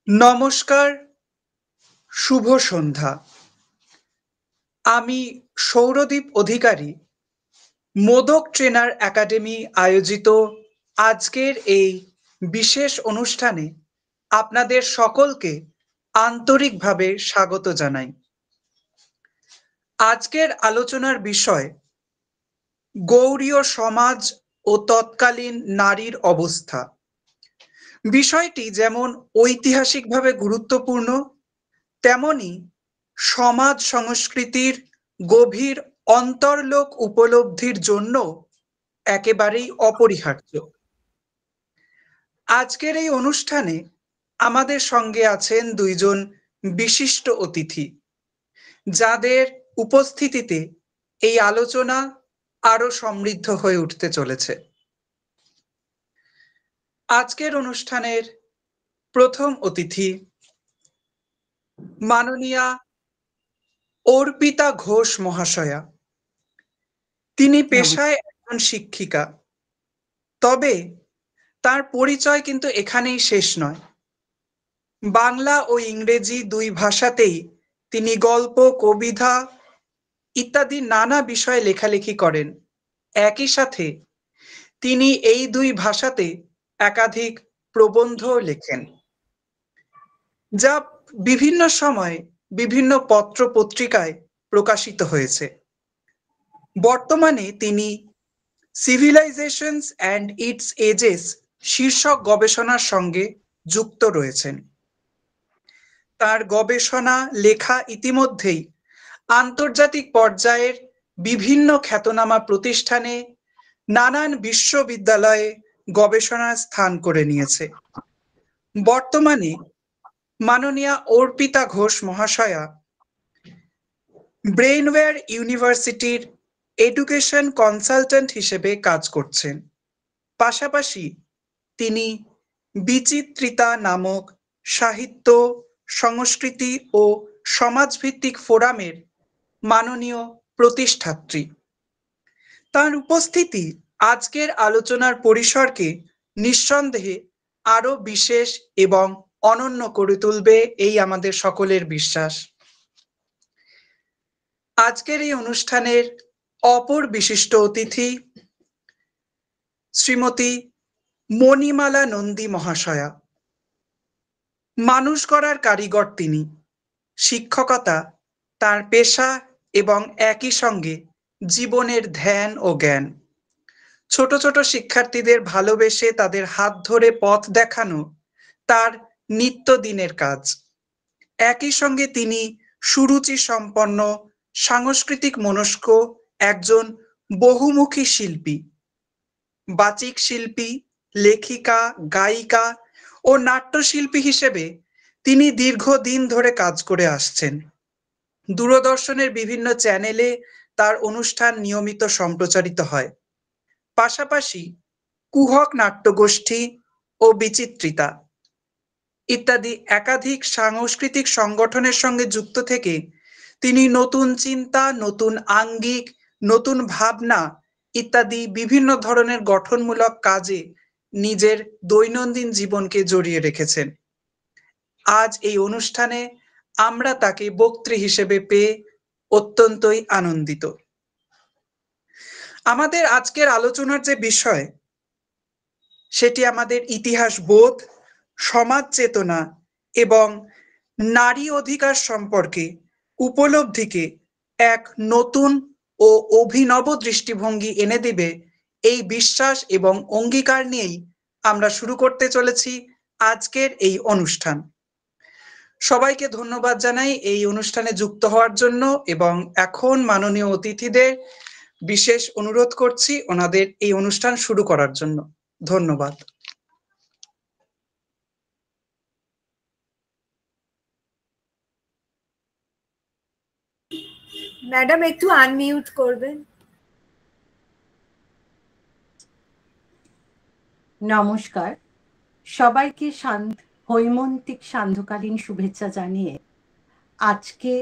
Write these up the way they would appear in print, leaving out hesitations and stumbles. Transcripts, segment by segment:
নমস্কার, শুভ সন্ধ্যা। আমি সৌরদীপ অধিকারী, modak trainer academy আয়োজিত আজকের এই বিশেষ অনুষ্ঠানে আপনাদের সকলকে আন্তরিকভাবে স্বাগত জানাই। আজকের আলোচনার বিষয় গৌড়ীয় সমাজ ও তৎকালীন নারীর অবস্থা। বিষয়টি যেমন ঐতিহাসিকভাবে গুরুত্বপূর্ণ, তেমনি সমাজ সংস্কৃতির গভীর অন্তর্লোক উপলব্ধির জন্য একেবারেই অপরিহার্য। আজকের এই অনুষ্ঠানে আমাদের সঙ্গে আছেন দুইজন বিশিষ্ট অতিথি, যাদের উপস্থিতিতে এই আলোচনা আরো সমৃদ্ধ হয়ে উঠতে চলেছে। আজকের অনুষ্ঠানের প্রথম অতিথি মাননীয়া অর্পিতা ঘোষ মহাশয়া। তিনি পেশায় একজন শিক্ষিকা, তবে তার পরিচয় কিন্তু এখানেই শেষ নয়। বাংলা ও ইংরেজি দুই ভাষাতেই তিনি গল্প, কবিতা ইত্যাদি নানা বিষয়ে লেখালেখি করেন। একই সাথে তিনি এই দুই ভাষাতে একাধিক প্রবন্ধও লেখেন, যা বিভিন্ন সময়ে বিভিন্ন পত্র পত্রিকায় প্রকাশিত হয়েছে। বর্তমানে তিনি সিভিলাইজেশনস অ্যান্ড ইটস এজেস শীর্ষক গবেষণার সঙ্গে যুক্ত রয়েছেন। তার গবেষণা লেখা ইতিমধ্যেই আন্তর্জাতিক পর্যায়ের বিভিন্ন খ্যাতনামা প্রতিষ্ঠানে, নানান বিশ্ববিদ্যালয়ে গবেষণার স্থান করে নিয়েছে। বর্তমানে মাননীয়া অর্পিতা ঘোষ মহাশয়া ব্রেইনওয়্যার ইউনিভার্সিটির এডুকেশন কনসালট্যান্ট হিসেবে কাজ করছেন। পাশাপাশি তিনি বিচিত্রিতা নামক সাহিত্য, সংস্কৃতি ও সমাজভিত্তিক ফোরামের মাননীয় প্রতিষ্ঠাত্রী। তার উপস্থিতি আজকের আলোচনার পরিসরকে নিঃসন্দেহে আরো বিশেষ এবং অনন্য করে তুলবে, এই আমাদের সকলের বিশ্বাস। আজকের এই অনুষ্ঠানের অপর বিশিষ্ট অতিথি শ্রীমতী মণিমালা নন্দী মহাশয়া। মানুষ গড়ার কারিগর তিনি। শিক্ষকতা তার পেশা এবং একই সঙ্গে জীবনের ধ্যান ও জ্ঞান। ছোট ছোট শিক্ষার্থীদের ভালোবেসে তাদের হাত ধরে পথ দেখানো তার নিত্যদিনের কাজ। একই সঙ্গে তিনি সুরুচি সম্পন্ন, সাংস্কৃতিক মনস্ক একজন বহুমুখী শিল্পী। বাচিক শিল্পী, লেখিকা, গায়িকা ও নাট্যশিল্পী হিসেবে তিনি দীর্ঘদিন ধরে কাজ করে আসছেন। দূরদর্শনের বিভিন্ন চ্যানেলে তার অনুষ্ঠান নিয়মিত সম্প্রচারিত হয়। পাশাপাশি কুহক নাট্যগোষ্ঠী ও বিচিত্রিতা ইত্যাদি একাধিক সাংস্কৃতিক সংগঠনের সঙ্গে যুক্ত থেকে তিনি নতুন চিন্তা, নতুন আঙ্গিক, নতুন ভাবনা ইত্যাদি বিভিন্ন ধরনের গঠনমূলক কাজে নিজের দৈনন্দিন জীবনকে জড়িয়ে রেখেছেন। আজ এই অনুষ্ঠানে আমরা তাকে বক্ত্রী হিসেবে পেয়ে অত্যন্তই আনন্দিত। আমাদের আজকের আলোচনার যে বিষয়, সেটি আমাদের ইতিহাস বোধ, সমাজ চেতনা এবং নারী অধিকার সম্পর্কে উপলব্ধিকে এক নতুন ও অভিনব দৃষ্টিভঙ্গি এনে দেবে, এই বিশ্বাস এবং অঙ্গীকার নিয়েই আমরা শুরু করতে চলেছি আজকের এই অনুষ্ঠান। সবাইকে ধন্যবাদ জানাই এই অনুষ্ঠানে যুক্ত হওয়ার জন্য, এবং এখন মাননীয় অতিথিদের বিশেষ অনুরোধ করছি ওনাদের এই অনুষ্ঠান শুরু করার জন্য। ধন্যবাদ। ম্যাডাম একটু আনমিউট করবেন। নমস্কার সবাইকে, হৈমন্তিক সান্ধ্যকালীন শুভেচ্ছা জানিয়ে আজকে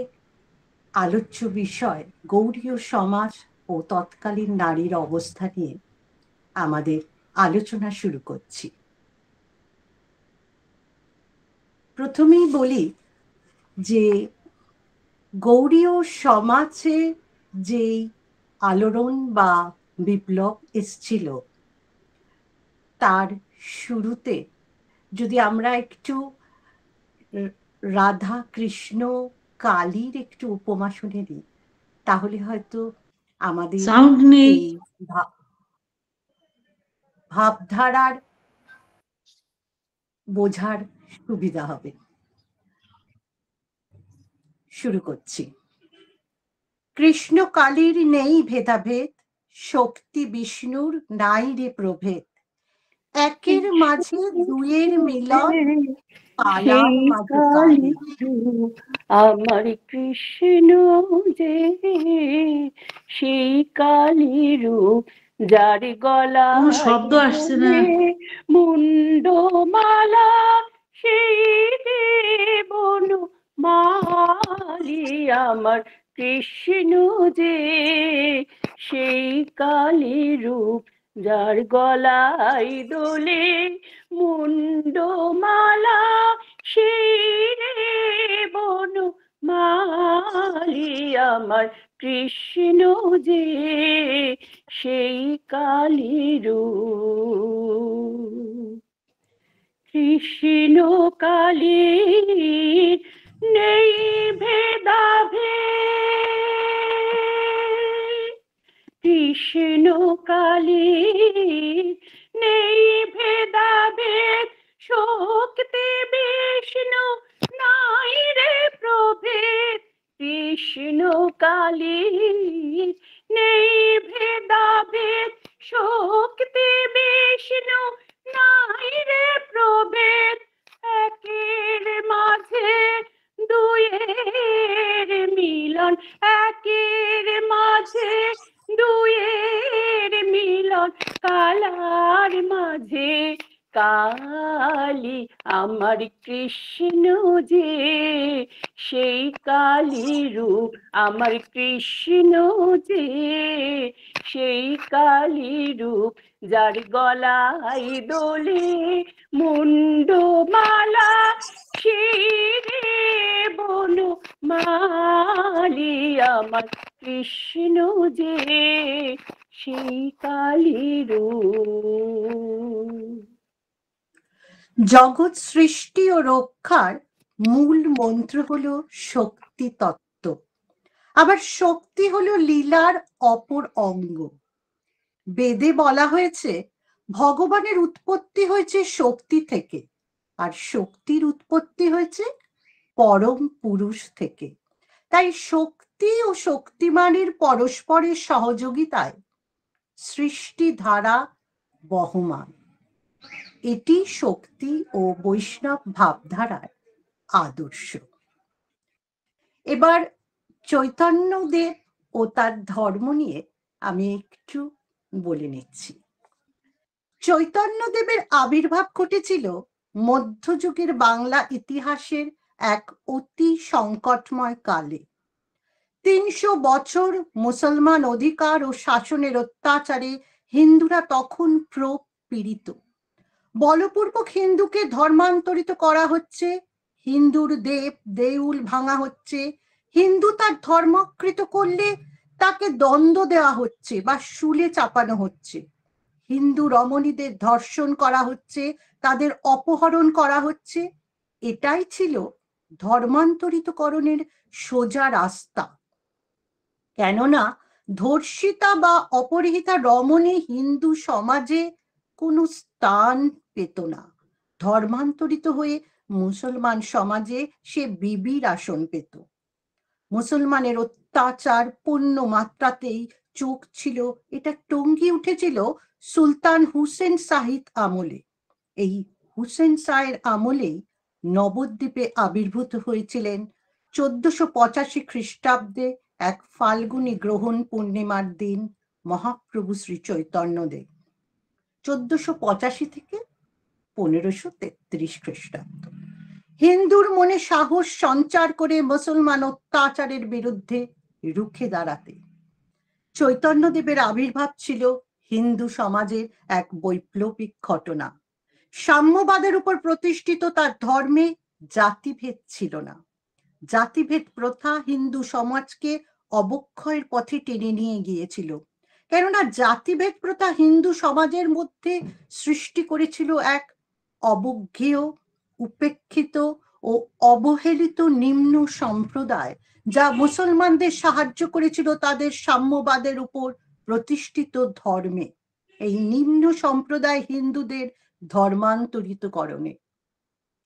আলোচ্য বিষয় গৌড়ীয় সমাজ ও তৎকালীন নারীর অবস্থা নিয়ে আমাদের আলোচনা শুরু করছি। প্রথমেই বলি যে গৌড়ীয় সমাজে যেই আলোড়ন বা বিপ্লব এসছিল তার শুরুতে যদি আমরা একটু রাধা কৃষ্ণ কালীর একটু উপমা শুনে নিই, তাহলে হয়তো আমাদের এই ভাবধারার বোঝার সুবিধা হবে। শুরু করছি। কৃষ্ণ কালীর নেই ভেদাভেদ, শক্তি বিষ্ণুর নাই রে প্রভেদ, একের মাঝে দুয়ের মিলন, কালার মাঝে কালী। আমার কৃষ্ণ যে সেই কালী রূপ, যার গলা শব্দ আসছে না, মুন্ডমালা সেই বনু মালি। আমার কৃষ্ণ যে সেই কালী রূপ, যার গলায় দোলে মুন্ডমালা সেই বনু মালি। আমার কৃষ্ণ যে সেই কালী রূপ। কৃষ্ণ কালীর নেই ভেদাভেদ, কৃষ্ণ কালীর নেই ভেদাভেদ, শক্তি বিষ্ণু নাই রে প্রভেদ। কৃষ্ণ কালীর নেই ভেদাভেদ, শক্তি বিষ্ণু নাই রে প্রভেদ, একের মাঝে দুয়ের মিলন, একের মাঝে দুয়ের মিলন, কালার মাঝে কালী। আমার কৃষ্ণ যে সেই কালী রূপ, আমার কৃষ্ণ যে সেই কালী রূপ, যার গলায় দোলে মুন্ডমালা সেই বনু মালি। আমার কৃষ্ণ যে সেই কালী রূপ। জগৎ সৃষ্টি ও রক্ষার মূল মন্ত্র হলো শক্তি তত্ত্ব, আবার শক্তি হলো লীলার অপর অঙ্গ। বেদে বলা হয়েছে ভগবানের উৎপত্তি হয়েছে শক্তি থেকে, আর শক্তির উৎপত্তি হয়েছে পরম পুরুষ থেকে। তাই শক্তি ও শক্তিমানের পরস্পরের সহযোগিতায় সৃষ্টি ধারা বহমান। এটি শক্তি ও বৈষ্ণব ভাবধারার আদর্শ। এবার চৈতন্যদেব ও তার ধর্ম নিয়ে আমি একটু বলে নিচ্ছি। চৈতন্যদেবের আবির্ভাব ঘটেছিল মধ্যযুগের বাংলা ইতিহাসের এক অতি সংকটময় কালে। ৩০০ বছর মুসলমান অধিকার ও শাসনের অত্যাচারে হিন্দুরা তখন প্রপীড়িত। বলপূর্বক হিন্দুকে ধর্মান্তরিত করা হচ্ছে, হিন্দুর দেব দেউল ভাঙা হচ্ছে, হিন্দু তার ধর্মকৃত করলে তাকে দণ্ড দেওয়া হচ্ছে বা শুলে চাপানো হচ্ছে, হিন্দু রমণীদের ধর্ষণ করা হচ্ছে, তাদের অপহরণ করা হচ্ছে। এটাই ছিল ধর্মান্তরিতকরণের সোজা রাস্তা। কেননা ধর্ষিতা বা অপহৃতা রমণী হিন্দু সমাজে কোনো স্থান পেত না। ধর্মান্তরিত হয়ে মুসলমান সমাজে সে বিবির আসন পেত। মুসলমানের অত্যাচার পূর্ণ মাত্রাতেই চোখ ছিল, এটা টঙ্গি উঠেছিল সুলতান হুসেন শাহিদ আমলে। এই হুসেন শাহের আমলেই নবদ্বীপে আবির্ভূত হয়েছিলেন 1485 খ্রিস্টাব্দে এক ফাল্গুনী গ্রহণ পূর্ণিমার দিন মহাপ্রভু শ্রী চৈতন্যদেব। 1485 থেকে 1533 খ্রিস্টাব্দ। হিন্দুর মনে সাহস সঞ্চার করে মুসলমান অত্যাচারের বিরুদ্ধে রুখে দাঁড়াতে চৈতন্যদেবের আবির্ভাব ছিল হিন্দু সমাজের এক বৈপ্লবিক ঘটনা। সাম্যবাদের উপর প্রতিষ্ঠিত তার ধর্মে জাতিভেদ ছিল না। জাতিভেদ প্রথা হিন্দু সমাজকে অবক্ষয়ের পথে টেনে নিয়ে গিয়েছিল, কেননা জাতিভেদ প্রথা হিন্দু সমাজের মধ্যে সৃষ্টি করেছিল এক অবজ্ঞেয়, উপেক্ষিত ও অবহেলিত নিম্ন সম্প্রদায়, যা মুসলমানদের সাহায্য করেছিল তাদের সাম্যবাদের উপর প্রতিষ্ঠিত ধর্মে, এই নিম্ন সম্প্রদায় হিন্দুদের ধর্মান্তরিতকরণে।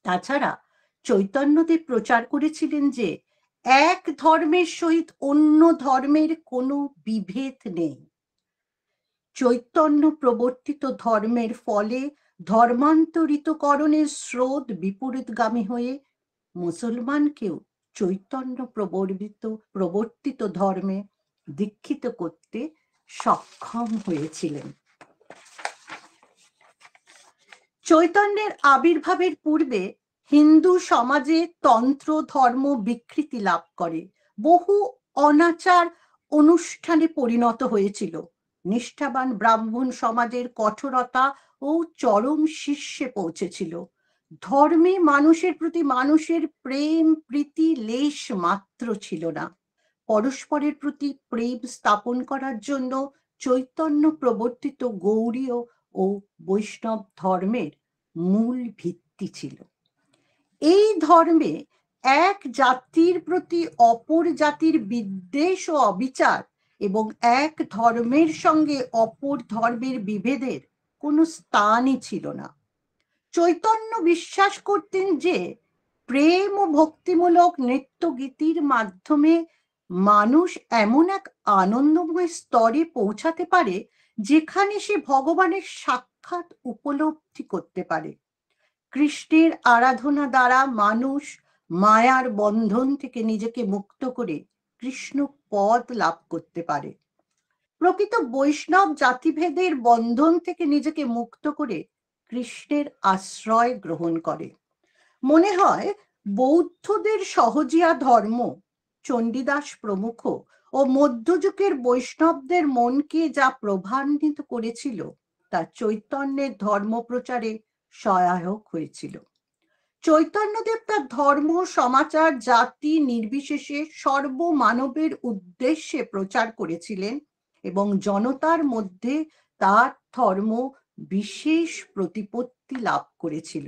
তাছাড়া চৈতন্যদেব প্রচার করেছিলেন যে এক ধর্মের সহিত অন্য ধর্মের কোনো বিভেদ নেই। চৈতন্য প্রবর্তিত ধর্মের ফলে ধর্মান্তরিতকরণের স্রোত বিপরীতগামী হয়ে মুসলমানকেও চৈতন্য প্রবর্তিত ধর্মে দীক্ষিত করতে সক্ষম হয়েছিলেন। চৈতন্যের আবির্ভাবের পূর্বে হিন্দু সমাজে তন্ত্র ধর্ম বিকৃতি লাভ করে, বহু অনাচার অনুষ্ঠানে পরিণত হয়েছিল। নিষ্ঠাবান ব্রাহ্মণ সমাজের কঠোরতা ও চরম শীর্ষে পৌঁছেছিল। ধর্মে মানুষের প্রতি মানুষের প্রেম প্রীতি লেশ মাত্র ছিল না। পরস্পরের প্রতি প্রেম স্থাপন করার জন্য চৈতন্য প্রবর্তিত গৌড়ীয় ও বৈষ্ণব ধর্মের মূল ভিত্তি ছিল। এই ধর্মে এক জাতির প্রতি অপর জাতির বিদ্বেষ ও অবিচার এবং এক ধর্মের সঙ্গে অপর ধর্মের বিভেদের কোনো স্থানই ছিল না। চৈতন্য বিশ্বাস করতেন যে প্রেম ও ভক্তিমূলক নৃত্য গীতির মাধ্যমে মানুষ এমন এক আনন্দময় স্তরে পৌঁছাতে পারে যেখানে সে ভগবানের সাক্ষাৎ উপলব্ধি করতে পারে। কৃষ্ণের আরাধনা দ্বারা মানুষ মায়ার বন্ধন থেকে নিজেকে মুক্ত করে কৃষ্ণ পদ লাভ করতে পারে। প্রকৃত বৈষ্ণব জাতিভেদের বন্ধন থেকে নিজেকে মুক্ত করে কৃষ্ণের আশ্রয় গ্রহণ করে। মনে হয় বৌদ্ধদের সহজিয়া ধর্ম, চণ্ডীদাস প্রমুখ ও মধ্যযুগের বৈষ্ণবদের মনকে যা প্রভাবান্বিত করেছিল তা চৈতন্যের ধর্মপ্রচারে সহায়ক হয়েছিল। চৈতন্যদেব তার ধর্ম সমাচার জাতি নির্বিশেষে সর্বমানবের উদ্দেশ্যে প্রচার করেছিলেন এবং জনতার মধ্যে তার ধর্ম বিশেষ প্রতিপত্তি লাভ করেছিল।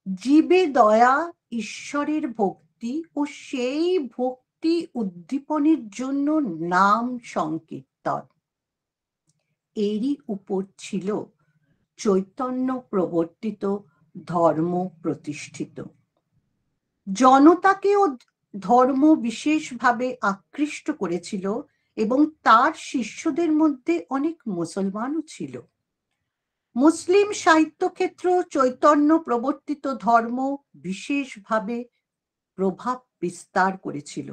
জীবে দয়া, ঈশ্বরের ভক্তি ও সেই ভক্তি উদ্দীপনের জন্য নাম সংকীর্তন, এরই উপর ছিল চৈতন্য প্রবর্তিত ধর্ম প্রতিষ্ঠিত। জনতাকেও ধর্ম বিশেষভাবে আকৃষ্ট করেছিল এবং তার শিষ্যদের মধ্যে অনেক মুসলমানও ছিল। মুসলিম সাহিত্যক্ষেত্র চৈতন্য প্রবর্তিত ধর্ম বিশেষভাবে প্রভাব বিস্তার করেছিল।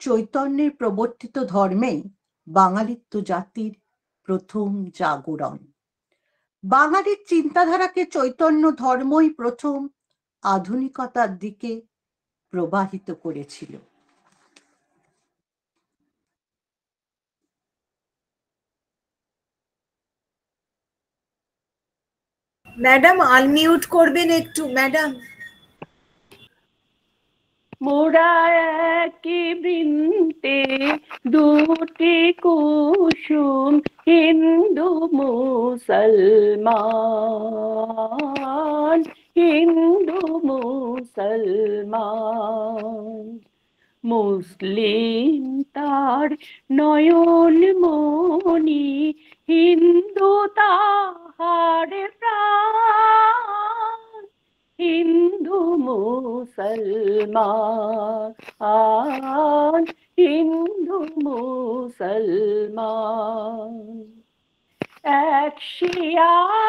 চৈতন্যের প্রবর্তিত ধর্মেই বাঙালিত্ব জাতির প্রথম জাগরণ। বাঙালির চিন্তাধারাকে চৈতন্য ধর্মই প্রথম আধুনিকতার দিকে প্রবাহিত করেছিল। ম্যাডাম আনমিউট করবেন একটু ম্যাডাম। মোরা একই বৃন্তে দুটি কুসুম, হিন্দু মুসলমান, হিন্দু মুসলমান। মুসলিম তার নয়ন মণি, হিন্দু তাহার প্রাণ, হিন্দু মুসলমান, হিন্দু মুসলমান। এক সে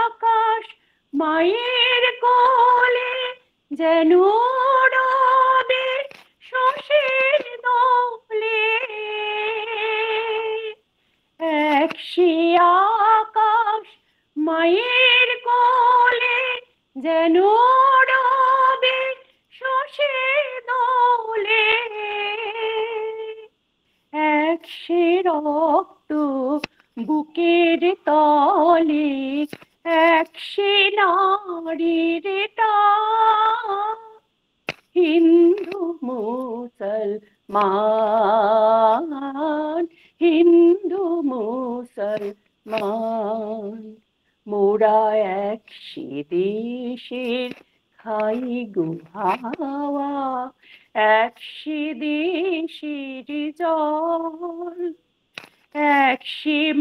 আকাশ মায়ের কোলে, যেন রবে শশীর দোলে। এক সে আকাশ মায়ের কোলে, যেন রবে শশীর দোলে। এক সে রক্ত বুকের তলে, এক সে নারীর টান, হিন্দু মুসলমান, হিন্দু মুসলমান, মোরা এক দেশের খাই গো হাওয়া, এক দেশের জল, এক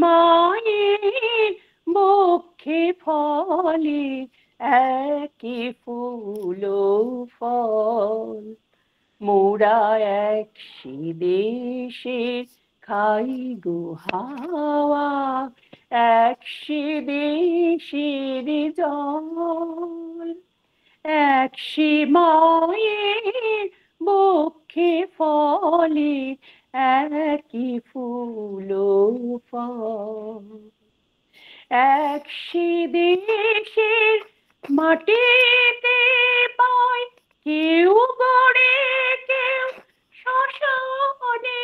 মায়ের বক্ষে ফলে একই ফুল ফল, মোরা এক দেশে খাই গো হাওয়া, এক দেশের জল, এক মায়ের বক্ষে ফলে একই ফুল ফল, এক দেশের মাটিতে পায় কেউ গড়ে কেউ শ্মশানে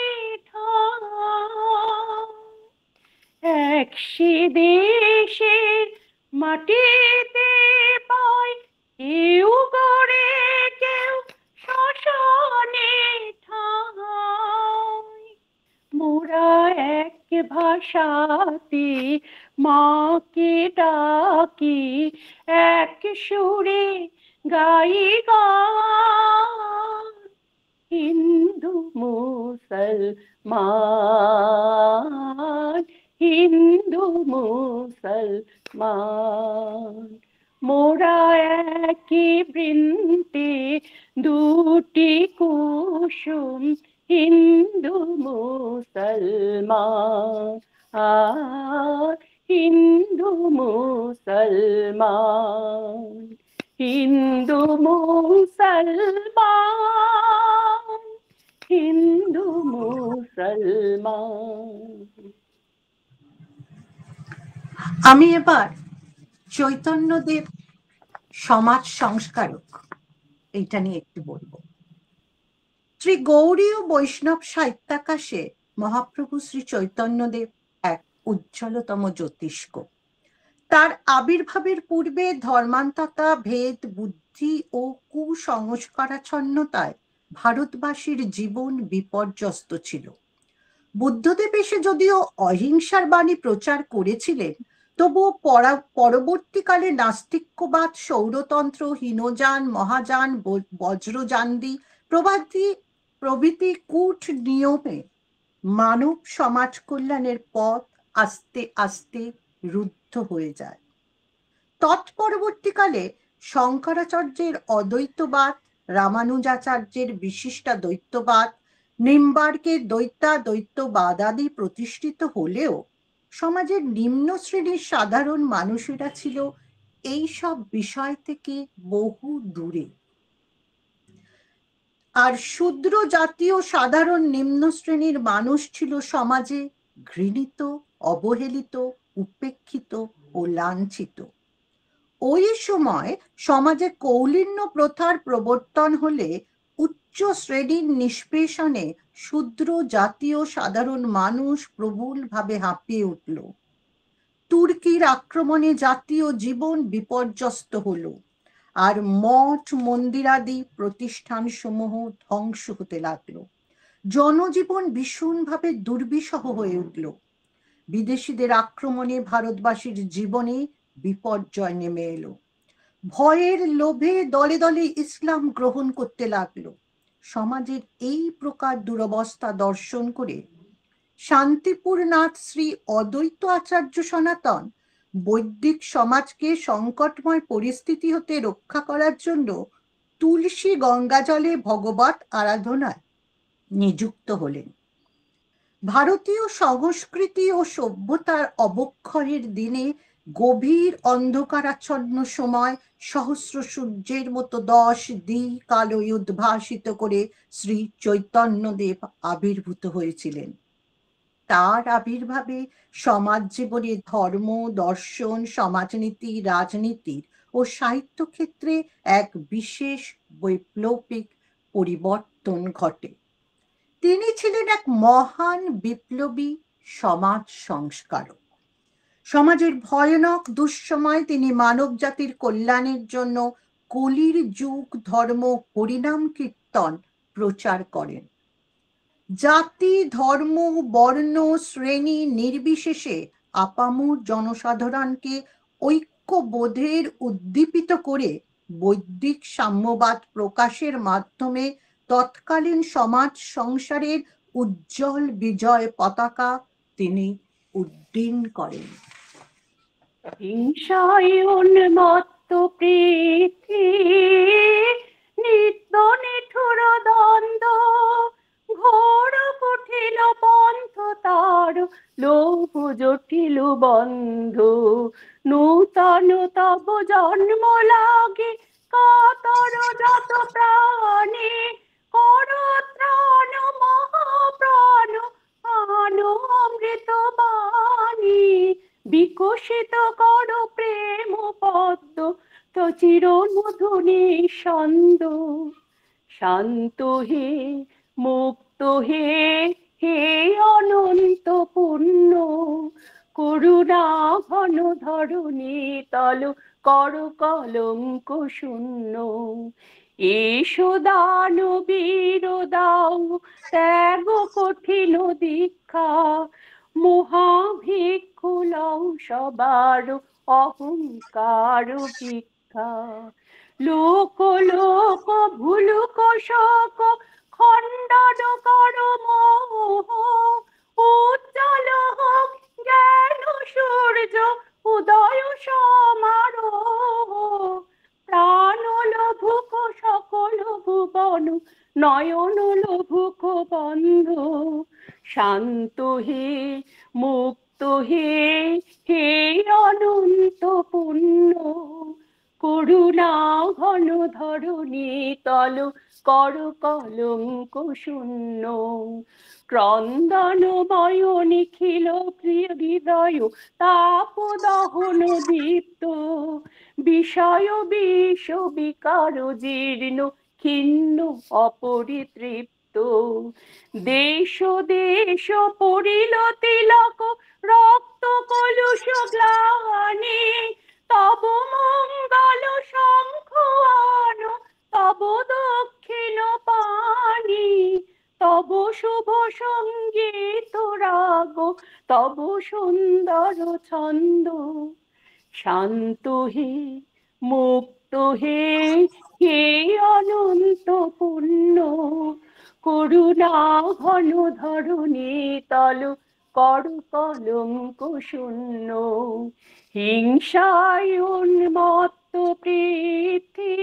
ঠাঁই, এক দেশের মাটিতে পায় কেউ গড়ে কেউ শ্মশানে ঠাঁই, মোরা এক ভাষাতে মাকে ডাকি, এক সুরে গাই গান, হিন্দু মুসলমান, হিন্দু মুসলমান, মোরা একই বৃন্তে দুটি কুসুম, হিন্দু মুসলমান, হিন্দু মুসলমান, হিন্দু মুসলমান, হিন্দু মুসলমান। আমি এবার চৈতন্যদেব সমাজ সংস্কারক এইটা নিয়ে একটু বলবো। শ্রী গৌড়ী ও বৈষ্ণব সাহিত্যাকাশে মহাপ্রভু শ্রী চৈতন্যদেব এক উজ্জ্বলতম জ্যোতিষ্ক। তার আবির্ভাবের পূর্বে ধর্মান্ততা, ভেদ, বুদ্ধি ও কুসংস্কারাচ্ছন্নতায় ভারতবাসীর জীবন বিপর্যস্ত ছিল। বুদ্ধদেব এসে যদিও অহিংসার বাণী প্রচার করেছিলেন, তবুও পরবর্তীকালে নাস্তিক্যবাদ, সৌরতন্ত্র, হীনযান, মহাযান, বজ্রযান্দি প্রভৃতি কূট নিয়মে মানব সমাজ কল্যাণের পথ আস্তে আস্তে রুদ্ধ হয়ে যায়। তৎপরবর্তীকালে শঙ্করাচার্যের অদ্বৈতবাদ, রামানুজাচার্যের বিশিষ্টাদ্বৈতবাদ, নিম্বার্কের দ্বৈতাদ্বৈতবাদাদি প্রতিষ্ঠিত হলেও সমাজের নিম্ন শ্রেণীর সাধারণ মানুষেরা ছিল এই সব বিষয় থেকে বহু দূরে। আর শূদ্র জাতীয় সাধারণ নিম্ন শ্রেণীর মানুষ ছিল সমাজে ঘৃণিত, অবহেলিত, উপেক্ষিত ও লাঞ্ছিত। ওই সময় সমাজে কৌলিন্য প্রথার প্রবর্তন হলে উচ্চ শ্রেণীর নিষ্পেষণে শূদ্র জাতীয় সাধারণ মানুষ প্রবলভাবে হাঁপিয়ে উঠল। তুর্কির আক্রমণে জাতীয় জীবন বিপর্যস্ত হলো, আর মঠ মন্দিরাদি প্রতিষ্ঠান সমূহ ধ্বংস হতে লাগলো। জনজীবন ভীষণভাবে দুর্বিষহ হয়ে উঠল। বিদেশিদের আক্রমণে ভারতবাসীর জীবনে বিপর্যয় নেমে এলো। ভয়ের লোভে দলে দলে ইসলাম গ্রহণ করতে লাগলো। সমাজের এই প্রকার দুরবস্থা দর্শন করে শান্তিপুরনাথ শ্রী অদ্বৈত আচার্য সনাতন বৈদিক সমাজকে সংকটময় পরিস্থিতি হতে রক্ষা করার জন্য তুলসী গঙ্গাজলে ভগবত আরাধনায় নিযুক্ত হলেন। ভারতীয় সংস্কৃতি ও সভ্যতার অবক্ষয়ের দিনে গভীর অন্ধকারাচ্ছন্ন সময় সহস্র সূর্যের মতো 10 দিক আলোয় উদ্ভাসিত করে শ্রী চৈতন্যদেব আবির্ভূত হয়েছিলেন। তার আবির্ভাবে সমাজ জীবনে ধর্ম, দর্শন, সমাজনীতি, রাজনীতির ও সাহিত্য ক্ষেত্রে এক বিশেষ বৈপ্লবিক পরিবর্তন ঘটে। তিনি ছিলেন এক মহান বিপ্লবী সমাজ সংস্কারক। সমাজের ভয়ানক দুঃসময় তিনি মানব জাতির কল্যাণের জন্য কলির যুগ ধর্ম হরিনাম কীর্তন প্রচার করেন। জাতি, ধর্ম, বর্ণ, শ্রেণী নির্বিশেষে আপামর জনসাধারণকে ঐক্যবোধের উদ্দীপিত করে বৈদিক সাম্যবাদ প্রকাশের মাধ্যমে তৎকালীন সমাজ সংসারের উজ্জ্বল বিজয় পতাকা তিনি উড্ডীন করেন। হিংসায় উন্মত্ত পৃথিবী, নিত্য নিঠুর দ্বন্দ্ব, ঘোর কুঠিল পন্থ তার, লোভ জটিল বন্ধ। নূতন তব জন্ম লাগে, কাতর যত প্রাণী, কর ত্রাণ মহাপ্রাণ, আনো অমৃত বাণী। বিকশিত কর প্রেম পদ্ম, চির মধু নিঃসন্দ। শান্ত হে, মুক্ত হে, হে অনন্ত পূর্ণ, করুণা ঘন ধরণী তল, কর কলঙ্ক শূন্য। এসো দানবীর দাও ত্যাগ কঠিন দীক্ষা, মহাভিক্ষু লও সবার অহংকার ভিক্ষা। লোক লোক ভুলুক শোক, খণ্ডন কর মোহ, উজ্জ্বল হোক জ্ঞান সূর্য, উদয় সমারোহ। প্রাণ লভুক সকল ভুবন, নয়ন লভুক বন্ধ। শান্ত হে, মুক্ত হে, হে অনন্ত পূর্ণ, করুণা ঘন ধরণী তল, কর কলঙ্ক শূন্য। ক্রন্দনময় নিখিল প্রিয় হৃদয়, তাপ দহন দীপ্ত, বিষয় বিষ বিকার জীর্ণ, ক্ষীণ অপরিতৃপ্ত। দেশ দেশ পড়িল তিলক, রক্ত কলুষ গ্লানি, তব মঙ্গল শঙ্খ আনো, তব দক্ষিণ পানি। তব শুভ সঙ্গীত রাগ, তব সুন্দর ছন্দ। শান্ত হে, মুক্ত হে, হে অনন্ত পূর্ণ, করুণা ঘন ধরণী তল, কর কলঙ্ক শূন্য। হিংসায় উন্মত্ত পৃথিবী,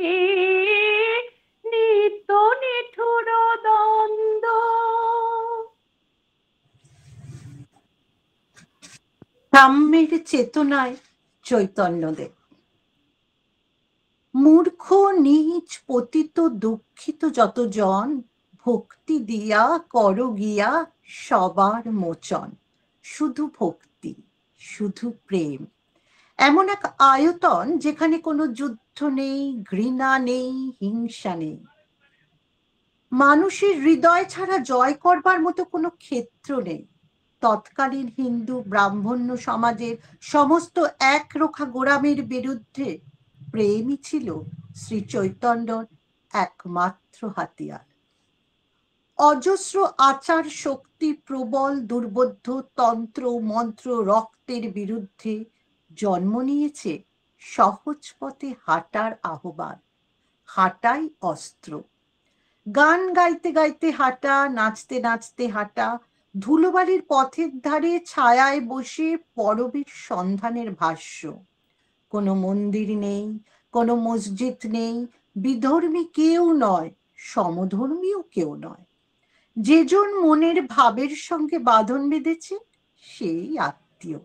নিত্য নিঠুর দ্বন্দ্ব। সাম্যের চেতনায় চৈতন্যদেব। মূর্খ নীচ পতিত দুঃখিত যত জন, ভক্তি দিয়া কর গিয়া সবার মোচন। শুধু ভক্তি, শুধু প্রেম, এমন এক আয়তন যেখানে কোনো যুদ্ধ নেই, ঘৃণা নেই, হিংসা নেই। মানুষের হৃদয় ছাড়া জয় করবার মতো কোনো ক্ষেত্র নেই। তৎকালীন হিন্দু ব্রাহ্মণ্য সমাজের সমস্ত একরোখা গোঁড়ামির বিরুদ্ধে প্রেমই ছিল শ্রী চৈতন্যর একমাত্র হাতিয়ার। অজস্র আচার শক্তি, প্রবল দুর্বোধ্য তন্ত্র মন্ত্র রক্তের বিরুদ্ধে জন্ম নিয়েছে সহজ পথে হাঁটার আহ্বান। হাঁটাই অস্ত্র। গান গাইতে গাইতে হাঁটা, নাচতে নাচতে হাঁটা, ধুলোবালির পথের ধারে ছায়ায় বসে পরবের সন্ধানের ভাষ্য। কোনো মন্দির নেই, কোনো মসজিদ নেই, বিধর্মী কেউ নয়, সমধর্মীও কেউ নয়। যেজন মনের ভাবের সঙ্গে বাঁধন বেঁধেছে সেই আত্মীয়।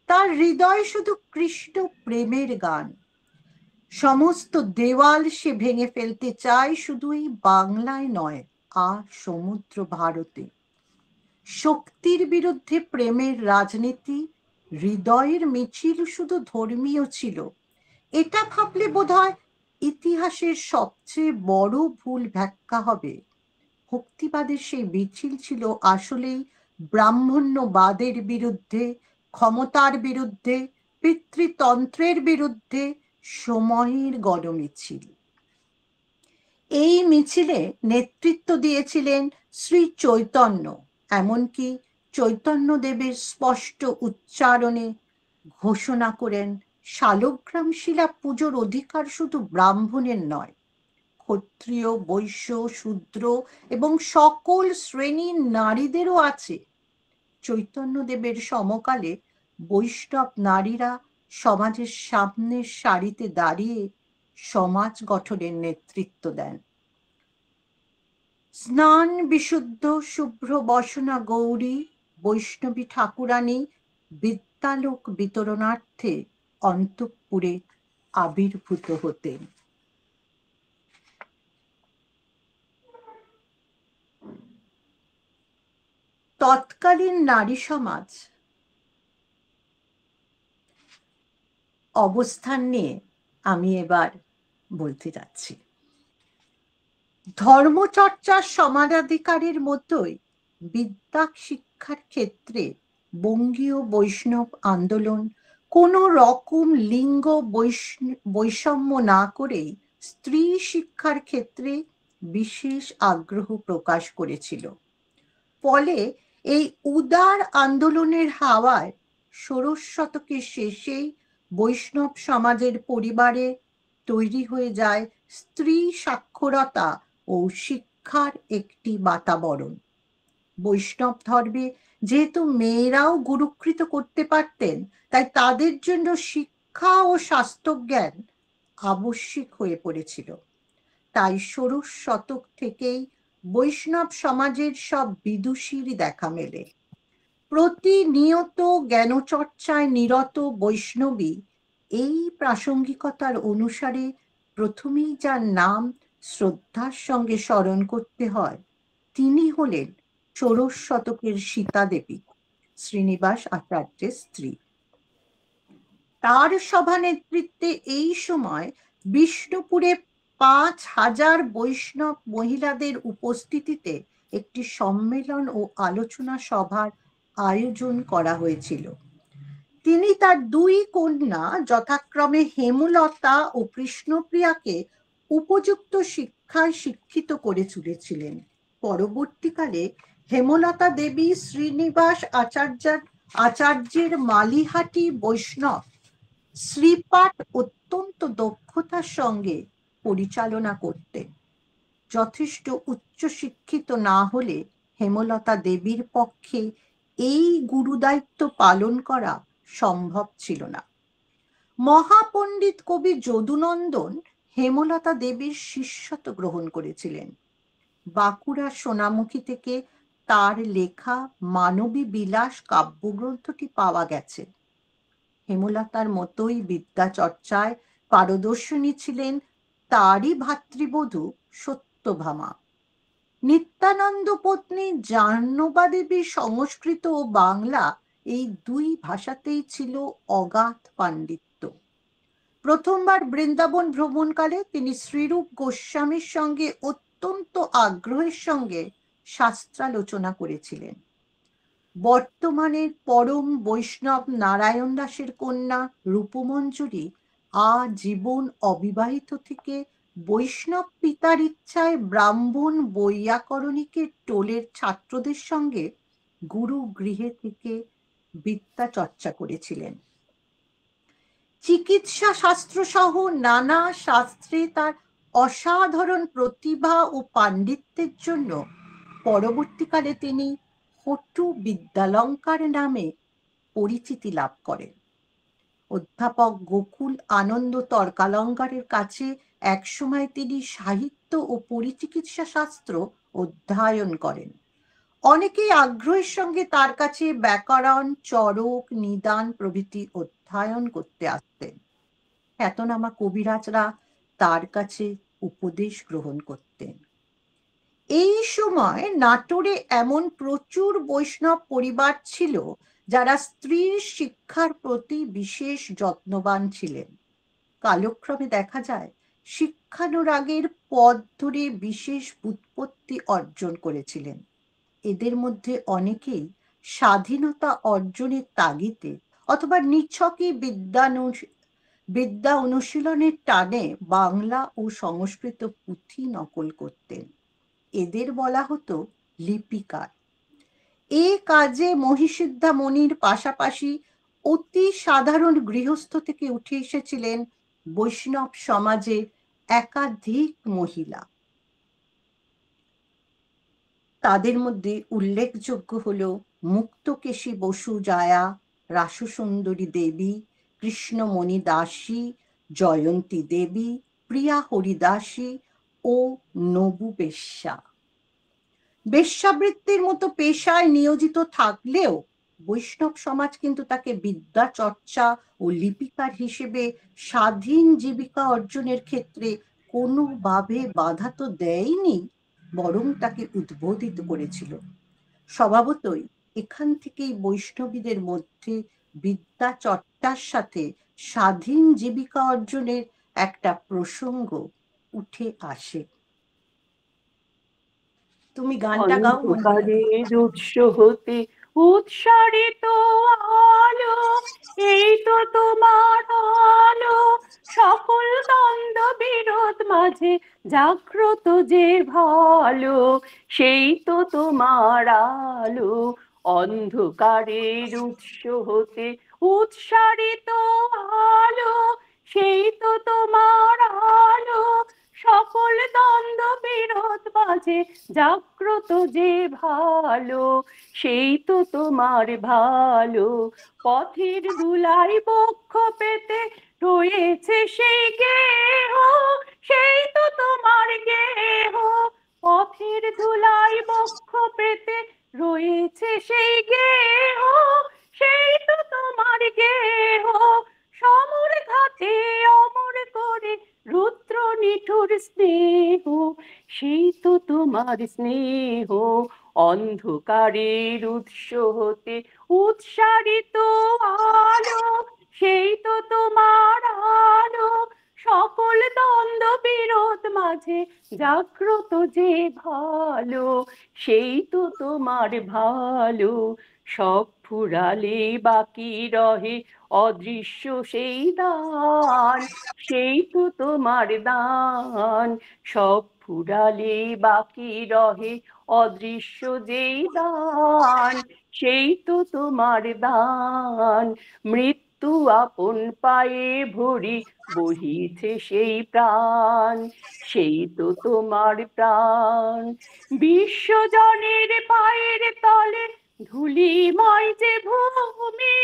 তার হৃদয় শুধু কৃষ্ণ প্রেমের গান। সমস্ত দেওয়াল সে ভেঙে ফেলতে চায়, শুধু এই বাংলায় নয়, আর সমুদ্র ভারতে। শক্তির বিরুদ্ধে প্রেমের রাজনীতি, হৃদয়ের মিছিল শুধু ধর্মীয় ছিল। এটা ভাবলে বোধহয় ইতিহাসের সবচেয়ে বড় ভুল ব্যাখ্যা হবে। ভক্তিবাদের সেই মিছিল ছিল আসলেই ব্রাহ্মণ্যবাদের বিরুদ্ধে, ক্ষমতার বিরুদ্ধে, পিতৃতন্ত্রের বিরুদ্ধে, সময়ের গণমিছিল। এই মিছিলে নেতৃত্ব দিয়েছিলেন শ্রী চৈতন্য, এমনকি চৈতন্যদেবের স্পষ্ট উচ্চারণে ঘোষণা করেন শালগ্রাম শিলা পুজোর অধিকার শুধু ব্রাহ্মণের নয়, ক্ষত্রিয়, বৈশ্য, শূদ্র এবং সকল শ্রেণীর নারীদেরও আছে। চৈতন্যদেবের সমকালে বৈষ্ণব নারীরা সমাজের সামনের সারিতে দাঁড়িয়ে সমাজ গঠনের নেতৃত্ব দেন। স্নান বিশুদ্ধ শুভ্র বসনা গৌরী বৈষ্ণবী ঠাকুরানী বিদ্যালোক বিতরণার্থে অন্তঃপুরে আবির্ভূত হতেন। তৎকালীন নারী সমাজ অবস্থান নিয়ে আমি এবার বলতে যাচ্ছি। ধর্মচর্চার সমানাধিকারের মতোই বিদ্যা শিক্ষার ক্ষেত্রে বঙ্গীয় বৈষ্ণব আন্দোলন কোনো রকম লিঙ্গ বৈষম্য না করেই স্ত্রী শিক্ষার ক্ষেত্রে বিশেষ আগ্রহ প্রকাশ করেছিল। ফলে এই উদার আন্দোলনের হাওয়ায় ষোড়শ শতকের শেষেই বৈষ্ণব সমাজের পরিবারে তৈরি হয়ে যায় স্ত্রী সাক্ষরতা ও শিক্ষার একটি বাতাবরণ। বৈষ্ণব ধর্মে যেহেতু মেয়েরাও গুরুকৃত করতে পারতেন, তাই তাদের জন্য শিক্ষা ও শাস্ত্রজ্ঞান আবশ্যিক হয়ে পড়েছিল। তাই ষোড়শ শতক থেকেই বৈষ্ণব সমাজের সব বিদুষীর দেখা মেলে। প্রতিনিয়ত জ্ঞানচর্চায় নিরত বৈষ্ণবী এই প্রাসঙ্গিকতার অনুসারে প্রথমেই যার নাম শ্রদ্ধার সঙ্গে স্মরণ করতে হয় তিনি হলেন ষোড়শ শতকের সীতা দেবী, শ্রীনিবাস আচার্যের স্ত্রী। তার সভানেতৃত্বে এই সময় বিষ্ণুপুরে ৫,০০০ বৈষ্ণব মহিলাদের উপস্থিতিতে একটি সম্মেলন ও আলোচনা সভার আয়োজন করা হয়েছিল। তিনি তার ২ কন্যা যথাক্রমে হেমলতা ও কৃষ্ণপ্রিয়াকে উপযুক্ত শিক্ষায় শিক্ষিত করে তুলেছিলেন। পরবর্তীকালে হেমলতা দেবী শ্রীনিবাস আচার্যের মালিহাটি বৈষ্ণব শ্রীপাঠ অত্যন্ত দক্ষতার সঙ্গে পরিচালনা করতেন। যথেষ্ট উচ্চশিক্ষিত না হলে হেমলতা দেবীর পক্ষে এই গুরুদায়িত্ব পালন করা সম্ভব ছিল না। মহাপণ্ডিত কবি যদুনন্দন হেমলতা দেবীর শিষ্যত্ব গ্রহণ করেছিলেন। বাঁকুড়া সোনামুখী থেকে তার লেখা মানবী বিলাস কাব্যগ্রন্থটি পাওয়া গেছে। হেমলতার মতোই বিদ্যা চর্চায় পারদর্শিনী ছিলেন তারই ভাতৃবধূ সত্যভামা। নিত্যানন্দ পত্নী জাহ্নবা দেবীর সংস্কৃত ও বাংলা এই ২ ভাষাতেই ছিল অগাধ পাণ্ডিত্য। প্রথমবার বৃন্দাবন ভ্রমণকালে তিনি শ্রীরূপ গোস্বামীর সঙ্গে অত্যন্ত আগ্রহের সঙ্গে শাস্ত্রালোচনা করেছিলেন। বর্তমানের পরম বৈষ্ণব নারায়ণ দাসের কন্যা রূপমঞ্জুরি আজীবন অবিবাহিত থেকে বৈষ্ণব পিতার ইচ্ছায় ব্রাহ্মণ বৈয়াকরণিকের টোলের ছাত্রদের সঙ্গে গুরু গৃহে থেকে বিদ্যা চর্চা করেছিলেন। চিকিৎসা শাস্ত্র সহ নানা শাস্ত্রে তার অসাধারণ প্রতিভা ও পাণ্ডিত্যের জন্য পরবর্তীকালে তিনি হটু বিদ্যালঙ্কার নামে পরিচিতি লাভ করেন। অধ্যাপক গোকুল আনন্দ তর্কালঙ্কারের কাছে একসময় তিনি সাহিত্য ও পরিচিকিৎসা শাস্ত্র অধ্যয়ন করেন। অনেকেই আগ্রহের সঙ্গে তার কাছে ব্যাকরণ, চরক, নিদান প্রভৃতি অধ্যয়ন করতে আসতেন। খ্যাতনামা কবিরাজরা তার কাছে উপদেশ গ্রহণ করতেন। এই সময় নাটোরে এমন প্রচুর বৈষ্ণব পরিবার ছিল যারা স্ত্রীর শিক্ষার প্রতি বিশেষ যত্নবান ছিলেন। কালক্রমে দেখা যায় শিক্ষানুরাগের পথ ধরে বিশেষ ব্যুৎপত্তি অর্জন করেছিলেন। এদের মধ্যে অনেকেই স্বাধীনতা অর্জনের তাগিদে অথবা নিছকই বিদ্যা অনুশীলনের টানে বাংলা ও সংস্কৃত পুঁথি নকল করতেন। এদের বলা হতো লিপিকার। এ কাজে মহিষিদ্ধা মণির পাশাপাশি অতি সাধারণ গৃহস্থ থেকে উঠে এসেছিলেন বৈষ্ণব সমাজে একাধিক মহিলা। তাদের মধ্যে উল্লেখযোগ্য হল মুক্তকেশী বসু জায়া, রাসসুন্দরী দেবী, কৃষ্ণমণি দাসী, জয়ন্তী দেবী, প্রিয়া হরিদাসী ও নবু বেশ্যা। বেশ্যাবৃত্তির মতো পেশায় নিয়োজিত থাকলেও বৈষ্ণব সমাজ কিন্তু তাকে বিদ্যা চর্চা ও লিপিকার হিসেবে স্বাধীন জীবিকা অর্জনের ক্ষেত্রে কোনোভাবে বাধা তো দেয়নি, বরং তাকে উদ্বোধিত করেছিল। স্বভাবতই এখান থেকেই বৈষ্ণবীদের মধ্যে বিদ্যা চর্চার সাথে স্বাধীন জীবিকা অর্জনের একটা প্রসঙ্গ উঠে আসে। তুমি গানটা গাও। অন্ধকারের উৎস হতে উৎসারিত আলো, এই তো তোমার আলো, সকল দ্বন্দ্ব বিরোধ মাঝে জাগ্রত যে ভালো, সেই তো তোমার আলো। অন্ধকারের উৎস হতে উৎসারিত আলো, সেই তো তোমার আলো, সকল দ্বন্দ্ব বিরোধ মাঝে জাগ্রত যে ভালো, সেই তো তোমার ভালো। পথের ধুলাই বক্ষ পেতে রয়েছে সেই গেহ, সেই তো তোমার গেহ। পথের ধুলাই বক্ষ পেতে রয়েছে সেই গেহ, সেই তো তোমার গেহ। সমর ঘাতে অমর করে রুদ্র নিঠুর স্নেহ, সেই তো তোমার স্নেহ। অন্ধকারের উৎস হতে উৎসারিত আলো, সেই তো তোমার আলো, সকল দ্বন্দ্ব বিরোধ মাঝে জাগ্রত যে ভালো, সেই তো তোমার ভালো। সব ফুরালে বাকি রহে অদৃশ্য সেই দান, সেই তো তোমার দান। সব ফুরালে বাকি রহে অদৃশ্য যেই দান, সেই তো তোমার দান। মৃত্যু আপন পায়ে ভরি বহিছে সেই প্রাণ, সেই তো তোমার প্রাণ। বিশ্বজনের পায়ের তলে ধূলিময় যে ভূমি,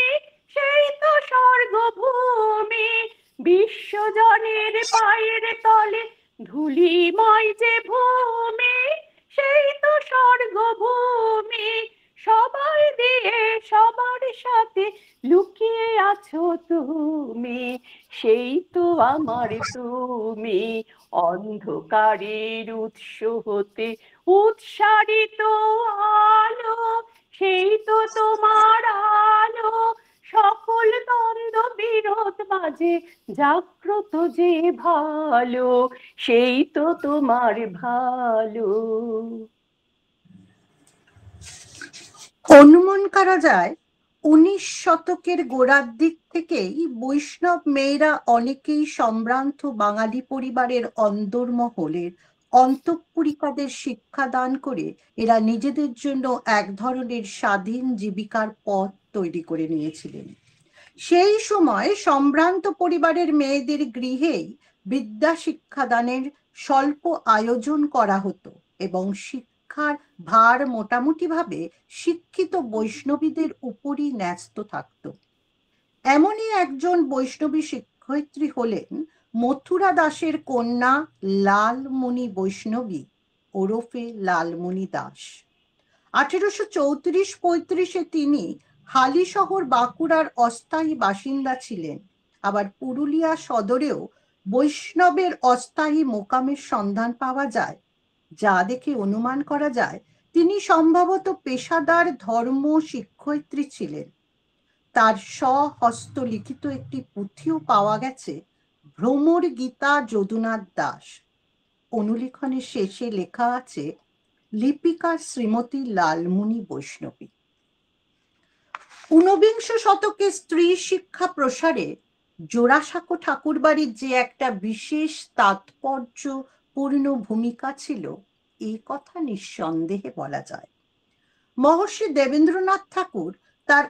সেই তো স্বর্গভূমি। বিশ্বজনের পায়ের তলে ধূলিময় যে ভূমি, সেই তো স্বর্গভূমি। সবাই দিয়ে সবার সাথে লুকিয়ে আছো তুমি, সেই তো আমার তুমি। অন্ধকারের উৎস হতে উৎসারিত আলো, সেই তো তোমার আলো, সকল দ্বন্দ্ব বিরোধ মাঝে জাগ্রত যে ভালো, সেই তো তোমার ভালো। অনুমান করা যায় 19 শতকের গোড়ার দিক থেকেই বৈষ্ণব মেয়েরা অনেকেই সম্ভ্রান্ত বাঙালি পরিবারের অন্দরমহলের অন্তঃপুরিকাদের শিক্ষাদান করে এরা নিজেদের জন্য এক ধরনের স্বাধীন জীবিকার পথ তৈরি করে নিয়েছিলেন। সেই সময় সম্ভ্রান্ত পরিবারের মেয়েদের গৃহেই বিদ্যা শিক্ষাদানের স্বল্প আয়োজন করা হতো এবং শিক্ষার ভার মোটামুটিভাবে শিক্ষিত বৈষ্ণবীদের উপরই ন্যস্ত থাকত। এমনই একজন বৈষ্ণবী শিক্ষয়িত্রী হলেন মথুরা দাসের কন্যা লালমণি বৈষ্ণবী ওরফে লালমণি দাস। 1834-35 তিনি হালিশহর বাঁকুড়ার অস্থায়ী বাসিন্দা ছিলেন। আবার পুরুলিয়া সদরেও বৈষ্ণবের অস্থায়ী মোকামের সন্ধান পাওয়া যায়, যা দেখে অনুমান করা যায় তিনি সম্ভবত পেশাদার ধর্ম শিক্ষয়িত্রী ছিলেন। তার স্বহস্তলিখিত একটি পুঁথিও পাওয়া গেছে, ভ্রমর গীতা যদুনাথ দাস। অনুলিখনের শেষে লেখা আছে লিপিকা শ্রীমতী লালমণি বৈষ্ণবী। 19 শতকে স্ত্রী শিক্ষা প্রসারে জোড়াসাঁকো ঠাকুরবাড়ির যে একটা বিশেষ তাৎপর্যপূর্ণ ভূমিকা ছিল এই কথা নিঃসন্দেহে বলা যায়। মহর্ষি দেবেন্দ্রনাথ ঠাকুর তার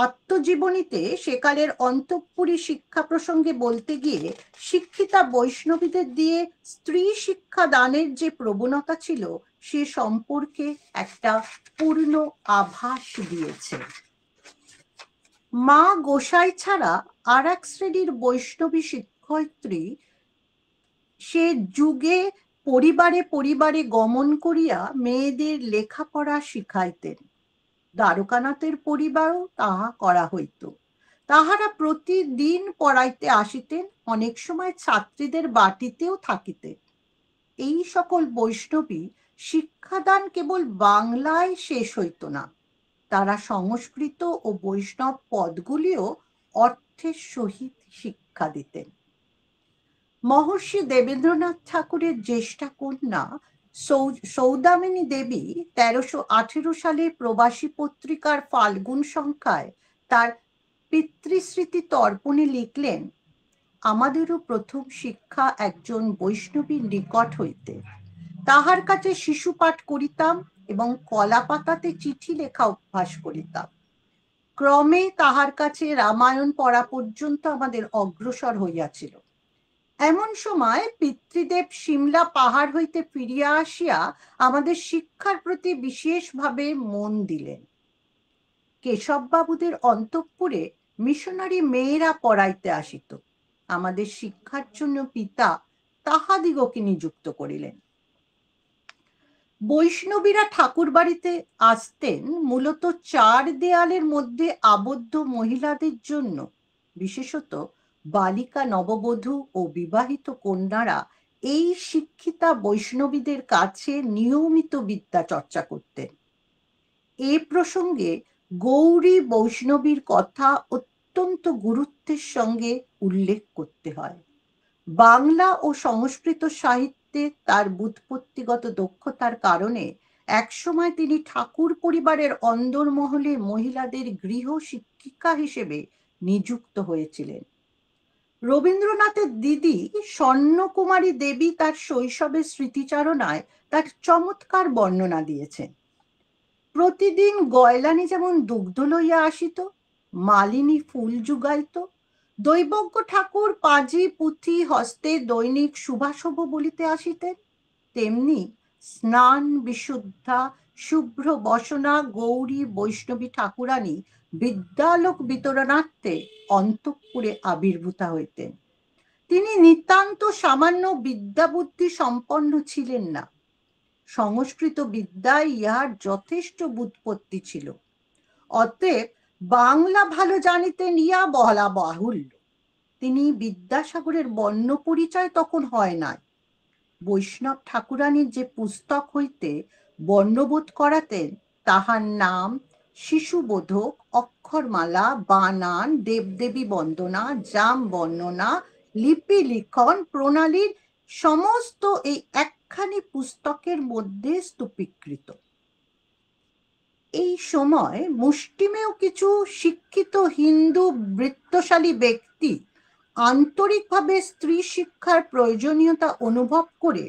আত্মজীবনীতে সেকালের অন্তঃপুরী শিক্ষা প্রসঙ্গে বলতে গিয়ে শিক্ষিতা বৈষ্ণবীদের দিয়ে স্ত্রী শিক্ষা দানের যে প্রবণতা ছিল সে সম্পর্কে একটা পূর্ণ আভাস দিয়েছে। মা গোসাই ছাড়া আর এক শ্রেণীর বৈষ্ণবী শিক্ষয়িত্রী সে যুগে পরিবারে পরিবারে গমন করিয়া মেয়েদের লেখাপড়া শিখাইতেন। দ্বারকানাথের পরিবারও তাহা করা হইত। তাহারা প্রতিদিন পড়াইতে আসিতেন, অনেক সময় ছাত্রীদের বাটিতেও থাকিতেন। এই সকল বৈষ্ণবী শিক্ষাদান কেবল বাংলায় শেষ হইত না, তারা সংস্কৃত ও বৈষ্ণব পদগুলিও অর্থের সহিত শিক্ষা দিতেন। মহর্ষি দেবেন্দ্রনাথ ঠাকুরের জ্যেষ্ঠা কন্যা সৌদামিনী দেবী 1318 সালে প্রবাসী পত্রিকার ফাল্গুন সংখ্যায় তার পিতৃস্মৃতি তর্পণে লিখলেন, আমাদেরও প্রথম শিক্ষা একজন বৈষ্ণবীর নিকট হইতে। তাহার কাছে শিশু পাঠ করিতাম এবং কলা পাতাতে চিঠি লেখা অভ্যাস করিতাম। ক্রমে তাহার কাছে রামায়ণ পড়া পর্যন্ত আমাদের অগ্রসর হইয়াছিল। এমন সময় পিতৃদেব সিমলা পাহাড় হইতে ফিরিয়া আসিয়া আমাদের শিক্ষার প্রতি বিশেষভাবে মন দিলেন। কেশববাবুদের অন্তঃপুরে মিশনারি মেয়েরা পড়াইতে আসিত। আমাদের শিক্ষার জন্য পিতা তাহাদিগকে নিযুক্ত করিলেন। বৈষ্ণবীরা ঠাকুর বাড়িতে আসতেন মূলত 4 দেয়ালের মধ্যে আবদ্ধ মহিলাদের জন্য। বিশেষত বালিকা, নববধূ ও বিবাহিত কন্যারা এই শিক্ষিতা বৈষ্ণবীদের কাছে নিয়মিত বিদ্যা চর্চা করতেন। এ প্রসঙ্গে গৌরী বৈষ্ণবীর কথা অত্যন্ত গুরুত্বের সঙ্গে উল্লেখ করতে হয়। বাংলা ও সংস্কৃত সাহিত্যে তার ব্যুৎপত্তিগত দক্ষতার কারণে একসময় তিনি ঠাকুর পরিবারের অন্দরমহলে মহিলাদের গৃহ শিক্ষিকা হিসেবে নিযুক্ত হয়েছিলেন। রবীন্দ্রনাথের দিদি স্বর্ণকুমারী দেবী তার শৈশবের স্মৃতিচারণায় তার চমৎকার বর্ণনা দিয়েছেন। প্রতিদিন গয়লানি যেমন দুগ্ধ লইয়া আসিত, মালিনী ফুল যুগাইত, দৈবজ্ঞ ঠাকুর পাজি পুঁথি হস্তে দৈনিক শুভাশুভ বলিতে আসিতেন, তেমনি স্নান বিশুদ্ধা শুভ্র বসনা গৌরী বৈষ্ণবী ঠাকুরানী বিদ্যালোক বিতরণার্থে অন্তঃপুরে আবির্ভূতা হইতেন। তিনি নিতান্ত সামান্য বিদ্যাবুদ্ধি সম্পন্ন ছিলেন না। সংস্কৃত বিদ্যায় ইহার যথেষ্ট ব্যুৎপত্তি ছিল। অতএব বাংলা ভালো জানিতেন ইহা বলা বাহুল্য। তিনি বিদ্যাসাগরের বর্ণ পরিচয় তখন হয় নাই। বৈষ্ণব ঠাকুরানীর যে পুস্তক হইতে বর্ণবোধ করাতেন তাহার নাম শিশুবোধক, অক্ষরমালা, বানান, দেবদেবী বন্দনা, জাম বর্ণনা, লিপি লিখন প্রণালীর সমস্ত এই একখানি পুস্তকের মধ্যে স্তূপীকৃত। এই সময় মুষ্টিমেয় কিছু শিক্ষিত হিন্দু বৃত্তশালী ব্যক্তি আন্তরিকভাবে স্ত্রী শিক্ষার প্রয়োজনীয়তা অনুভব করে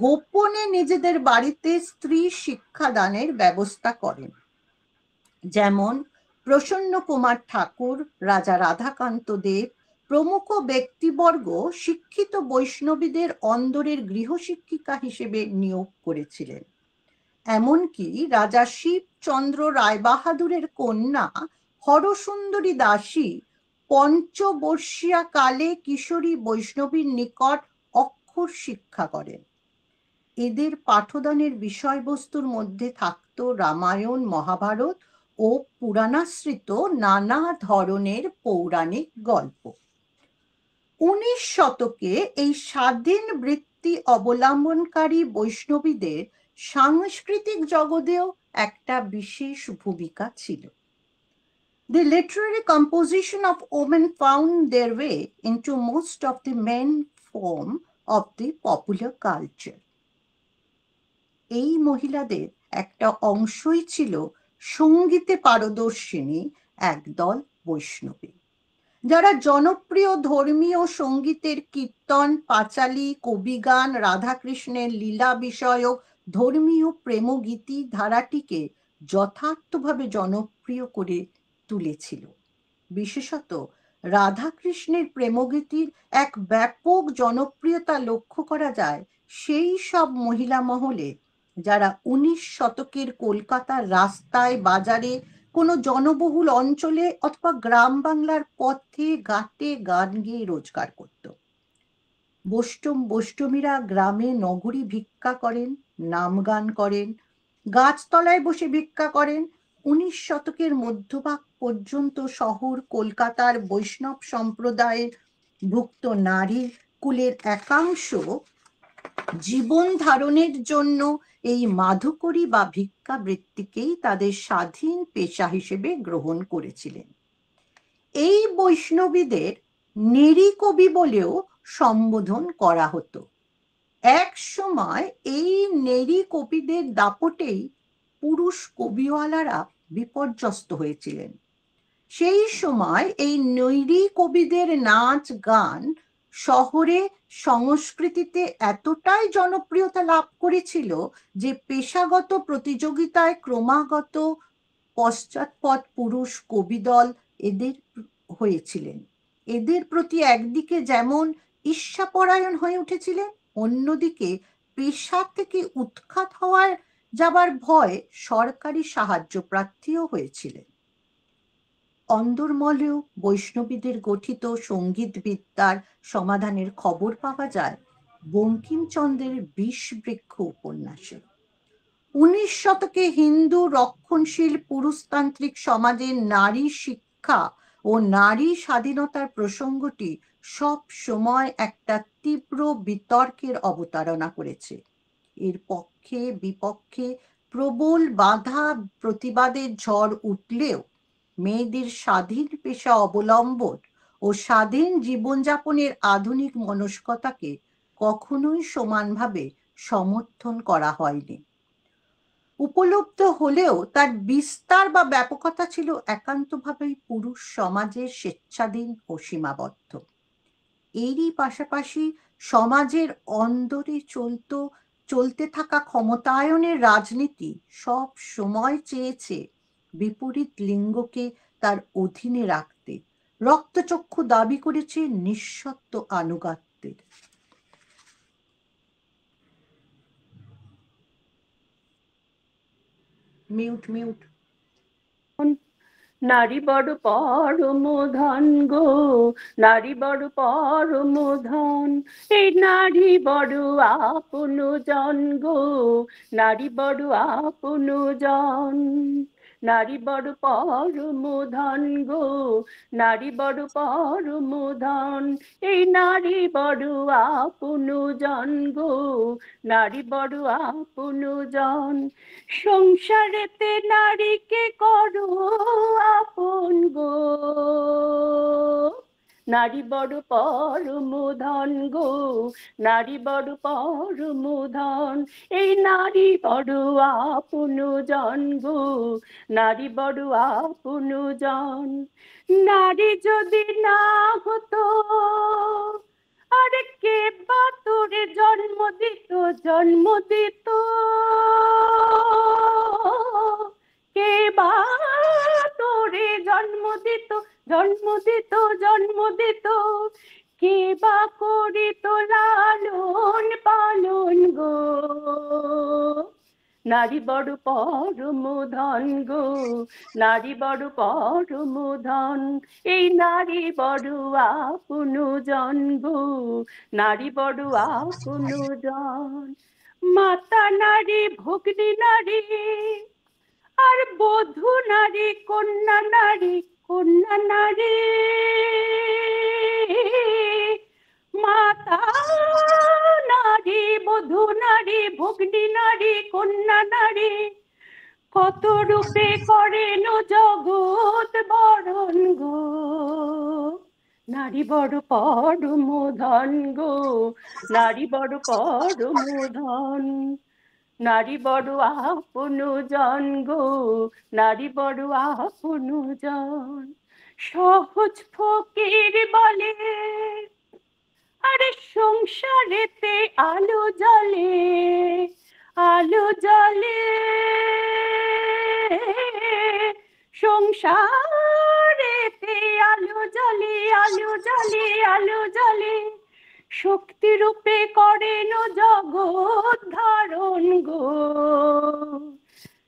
গোপনে নিজেদের বাড়িতে স্ত্রী শিক্ষাদানের ব্যবস্থা করেন। যেমন প্রসন্ন কুমার ঠাকুর, রাজা রাধাকান্ত দেব প্রমুখ ব্যক্তিবর্গ শিক্ষিত বৈষ্ণবীদের অন্দরের গৃহশিক্ষিকা হিসেবে নিয়োগ করেছিলেন। এমনকি রাজা শিবচন্দ্র রায়বাহাদুরের কন্যা হরসুন্দরী দাসী পঞ্চবর্ষীয়া কালে কিশোরী বৈষ্ণবীর নিকট অক্ষর শিক্ষা করেন। এদের পাঠদানের বিষয়বস্তুর মধ্যে থাকত রামায়ণ, মহাভারত ও পুরাণাশ্রিত নানা ধরনের পৌরাণিক গল্প। 19 শতকে এই স্বাধীন বৃত্তি অবলম্বনকারী বৈষ্ণবীদের সাংস্কৃতিক জগতেও একটা বিশেষ ভূমিকা ছিল। The literary composition of women found their way into most of the main form of the popular culture. এই মহিলাদের একটা অংশই ছিল সঙ্গীতে পারদর্শিনী একদল বৈষ্ণবী। যারা জনপ্রিয় ধর্মীয় সঙ্গীতের কীর্তন, পাঁচালী, কবিগান, রাধাকৃষ্ণের লীলা বিষয়ক ধর্মীয় প্রেমগীতি ধারাটিকে যথার্থভাবে জনপ্রিয় করে তুলেছিল। বিশেষত রাধাকৃষ্ণের প্রেমগীতির এক ব্যাপক জনপ্রিয়তা লক্ষ্য করা যায় সেই সব মহিলা মহলে যারা 19 শতকের কলকাতার রাস্তায়, বাজারে, কোনো জনবহুল অঞ্চলে অথবা গ্রাম বাংলার পথে ঘাটে গান গেয়ে রোজগার করত। বৈষ্ণবীরা গ্রামে নগরী ভিক্ষা করেন, নাম গান করেন, গাছতলায় বসে ভিক্ষা করেন। 19 শতকের মধ্যভাগ পর্যন্ত শহর কলকাতার বৈষ্ণব সম্প্রদায়ের ভুক্ত নারী কুলের একাংশ জীবন ধারণের জন্য এই মাধুকরী বা ভিক্ষাবৃত্তিকেই তাদের স্বাধীন পেশা হিসেবে গ্রহণ করেছিলেন। এই বৈষ্ণবীদের নেরি কবি বলেও সম্বোধন করা হতো। এক সময় এই নেরি কবিদের দাপটেই পুরুষ কবিওয়ালারা বিপর্যস্ত হয়েছিলেন। সেই সময় এই নৈরি কবিদের নাচ গান শহরে সংস্কৃতিতে এতটাই জনপ্রিয়তা লাভ করেছিল যে পেশাগত প্রতিযোগিতায় ক্রমাগত পশ্চাৎপদ পুরুষ কবিদল এদের হয়েছিলেন। এদের প্রতি একদিকে যেমন ঈর্ষাপরায়ণ হয়ে উঠেছিলেন, অন্যদিকে পেশা থেকে উৎখাত হওয়ার যাবার ভয় সরকারি সাহায্য প্রার্থীও হয়েছিলেন। অন্দরমহলেও বৈষ্ণবীদের গঠিত সঙ্গীত বিদ্যার সমাধানের খবর পাওয়া যায় বঙ্কিমচন্দ্রের বিষবৃক্ষ উপন্যাসে। 19 শতকে হিন্দু রক্ষণশীল পুরুষতান্ত্রিক সমাজের নারী শিক্ষা ও নারী স্বাধীনতার প্রসঙ্গটি সব সময় একটা তীব্র বিতর্কের অবতারণা করেছে। এর পক্ষে বিপক্ষে প্রবল বাধা প্রতিবাদের ঝড় উঠলেও মেয়েদের স্বাধীন পেশা অবলম্বন ও স্বাধীন জীবনযাপনের আধুনিক মনস্কতাকে কখনোই সমানভাবে সমর্থন করা হয়নি। উপলব্ধ হলেও তার বিস্তার বা ব্যাপকতা ছিল একান্তভাবেই পুরুষ সমাজের স্বেচ্ছাধীন ও সীমাবদ্ধ। এরই পাশাপাশি সমাজের অন্দরে চলতে থাকা ক্ষমতায়নের রাজনীতি সব সময় চেয়েছে বিপরীত লিঙ্গকে তার অধীনে রাখতে, রক্তচক্ষু দাবি করেছে নিঃশর্ত আনুগত্যের। মিউট। নারী বড় পরম ধন গো, নারী বড় পরম ধন, এই নারী বড় আপন জন গো, নারী বড় আপন জন। নারী বড় পরম ধন গো, নারী বড় পরম ধন, এই নারী বড় আপন জন গো, নারী বড় আপন জন। সংসারেতে নারীকে করো আপন গো, নারী বড় পরম ধন গো, নারী বড় পরম ধন, এই নারী বড় আপন জন গো, নারী বড় আপন জন। নারী যদি না হতো আর কে বা তোরে জন্ম দিত, জন্ম দিত কে বা তোরে জন্ম দিত, জন্ম দিত, জন্ম দিত, কে বা করিত লালন পালন গো। নারী বড় পরম ধন গো, নারী বড় পরম ধন, এই নারী বড় আপন জন গো, নারী বড় আপন জন। মাতা নারী, ভগ্নী নারী, আর বধূ নারী, কন্যা নারী, কন্যা নারী। মাতা নারী, বধূ নারী, ভগ্নী নারী, কন্যা নারী, কত রূপে করেন জগৎ বরণ গো। নারী বড় পরম ধন গো, নারী বড় পরম ধন, নারী বড় আপন জন গো, নারী বড় আপন জন। সহজ ফকির বলে, আরে সংসারেতে আলো জ্বলে, আলো জ্বলে, সংসারেতে আলো জ্বলে, আলো জ্বলে, আলো জ্বলে, শক্তি রূপে করেন জগৎ ধারণ গো।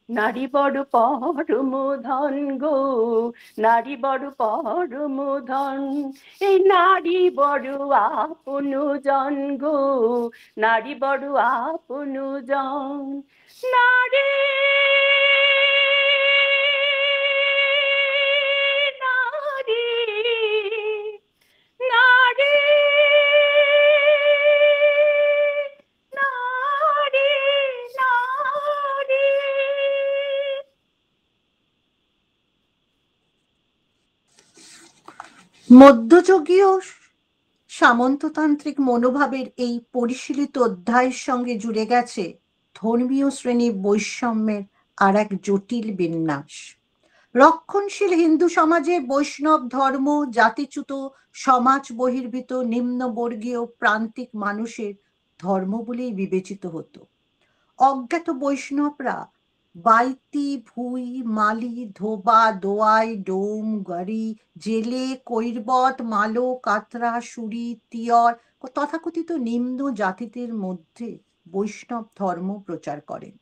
নারী বড় পরম ধন গো, নারী বড় পরম ধন, এই নারী বড় আপন জন গো, নারী বড় আপন জন। নারী নারী নারী নারী নারী। মধ্যযুগীয় সামন্ততান্ত্রিক মনোভাবের এই পরিশীলিত অধ্যায়ের সঙ্গে জুড়ে গেছে ধর্মীয় শ্রেণী বৈষম্যের আর এক জটিল বিন্যাস। রক্ষণশীল হিন্দু সমাজে বৈষ্ণব ধর্ম জাতিচ্যুত সমাজ বহির্ভূত নিম্নবর্গীয় প্রান্তিক মানুষের ধর্ম বলেই বিবেচিত হতো। অজ্ঞাত বৈষ্ণবরা বাইতি, ভুই, মালি, ধোবা, দোয়াই, ডোম, গড়ি, জেলে, কৈরবত, মালো, কাতরা, সুরি, তিয়র তথাকথিত নিম্ন জাতিদের মধ্যে বৈষ্ণব ধর্ম প্রচার করেন।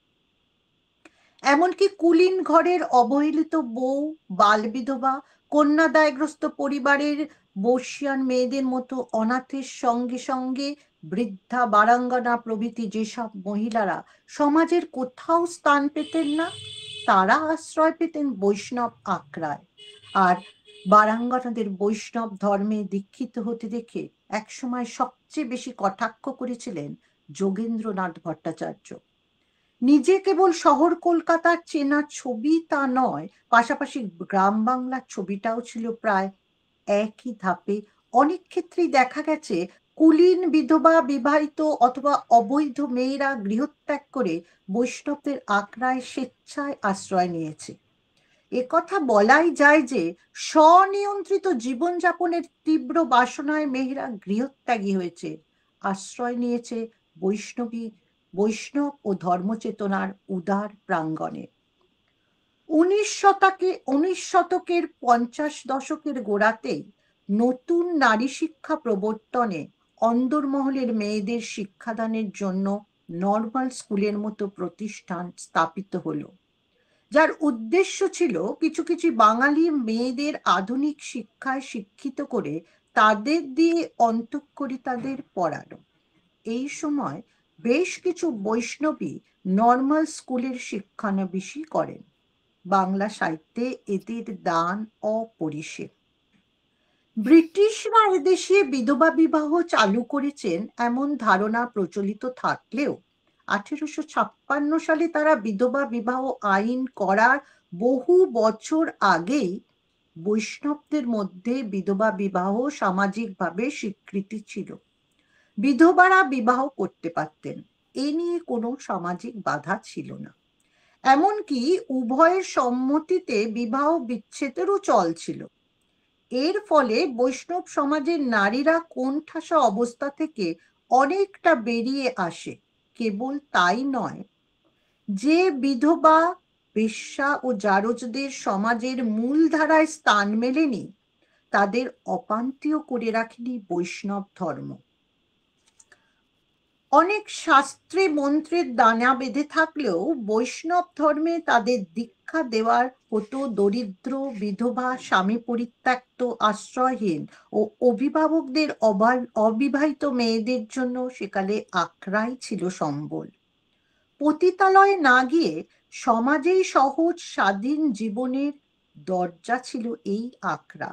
এমনকি কুলীন ঘরের অবহেলিত বউ, বালবিধবা, কন্যাদায়গ্রস্ত পরিবারের বর্ষিয়ান মেয়েদের মতো অনাথের সঙ্গে সঙ্গে বৃদ্ধা, বারাঙ্গনা প্রভৃতি যেসব মহিলারা সমাজের কোথাও স্থান পেতেন না, তারা আশ্রয় পেতেন বৈষ্ণব আখড়ায়। আর বারাঙ্গনাদের বৈষ্ণব ধর্মে দীক্ষিত হতে দেখে একসময় সবচেয়ে বেশি কটাক্ষ করেছিলেন যোগেন্দ্রনাথ ভট্টাচার্য। নিজে কেবল শহর কলকাতার চেনা ছবি তা নয়, পাশাপাশি গ্রাম বাংলার ছবিটাও ছিল প্রায় একই ধাপে। অনেক ক্ষেত্রেই দেখা গেছে কুলীন, বিধবা, বিবাহিত অথবা অবৈধ মেয়েরা গৃহত্যাগ করে বৈষ্ণবদের আখড়ায় স্বেচ্ছায় আশ্রয় নিয়েছে। একথা বলাই যায় যে স্বনিয়ন্ত্রিত জীবনযাপনের তীব্র বাসনায় মেয়েরা গৃহত্যাগী হয়েছে, আশ্রয় নিয়েছে বৈষ্ণব ও ধর্মচেতনার উদার প্রাঙ্গণে। 19 শতকের 50 দশকের গোড়াতেই নতুন নারী শিক্ষা প্রবর্তনে অন্দরমহলের মেয়েদের শিক্ষাদানের জন্য নর্মাল স্কুলের মতো প্রতিষ্ঠান স্থাপিত হলো, যার উদ্দেশ্য ছিল কিছু কিছু বাঙালি মেয়েদের আধুনিক শিক্ষায় শিক্ষিত করে তাদের দিয়ে অন্তঃকরিতাদের পড়ানো। এই সময় বেশ কিছু বৈষ্ণবী নর্মাল স্কুলের শিক্ষানবিশই করেন। বাংলা সাহিত্যে এদের দান অপরিসীম। ব্রিটিশরা এদেশে বিধবা বিবাহ চালু করেছেন এমন ধারণা প্রচলিত থাকলেও 1856 সালে তারা বিধবা বিবাহ আইন করার বহু বছর আগেই বৈষ্ণবদের মধ্যে বিধবা বিবাহ সামাজিকভাবে স্বীকৃতি ছিল। বিধবারা বিবাহ করতে পারতেন, এ নিয়ে কোনো সামাজিক বাধা ছিল না। এমনকি উভয়ের সম্মতিতে বিবাহ বিচ্ছেদেরও চল ছিল। এর ফলে বৈষ্ণব সমাজের নারীরা কোণঠাসা অবস্থা থেকে অনেকটা বেরিয়ে আসে। কেবল তাই নয়, যে বিধবা, বেশ্যা ও জারজদের সমাজের মূল ধারায় স্থান মেলেনি, তাদের অপান্তীয় করে রাখেনি বৈষ্ণব ধর্ম। অনেক শাস্ত্রে মন্ত্রের দানা বেঁধে থাকলেও বৈষ্ণব ধর্মে তাদের দীক্ষা দেওয়ার হতো দরিদ্র, বিধবা, স্বামী পরিত্যক্ত, আশ্রয়হীন ও অভিভাবকদের অবিবাহিত মেয়েদের জন্য সেকালে আখড়াই ছিল সম্বল। পতিতালয়ে না গিয়ে সমাজেই সহজ স্বাধীন জীবনের দরজা ছিল এই আখড়া।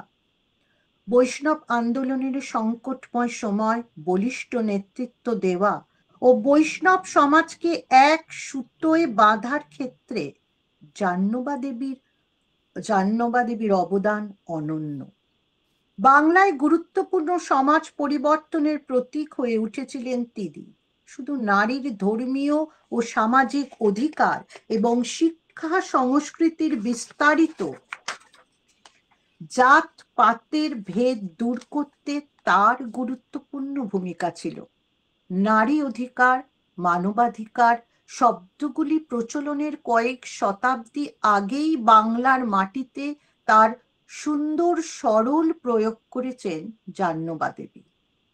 বৈষ্ণব আন্দোলনের সংকটময় সময় বলিষ্ঠ নেতৃত্ব দেওয়া ও বৈষ্ণব সমাজকে এক সূত্রে বাঁধার ক্ষেত্রে জাহ্নবা দেবীর অবদান অনন্য। বাংলায় গুরুত্বপূর্ণ সমাজ পরিবর্তনের প্রতীক হয়ে উঠেছিলেন তিনি। শুধু নারীর ধর্মীয় ও সামাজিক অধিকার এবং শিক্ষা সংস্কৃতির বিস্তারিত জাত পাতের ভেদ দূর করতে তার গুরুত্বপূর্ণ ভূমিকা ছিল। নারী অধিকার, মানবাধিকার শব্দগুলি প্রচলনের কয়েক শতাব্দী আগেই বাংলার মাটিতে তার সুন্দর সরল প্রয়োগ করেছেন জাহ্নবী দেবী।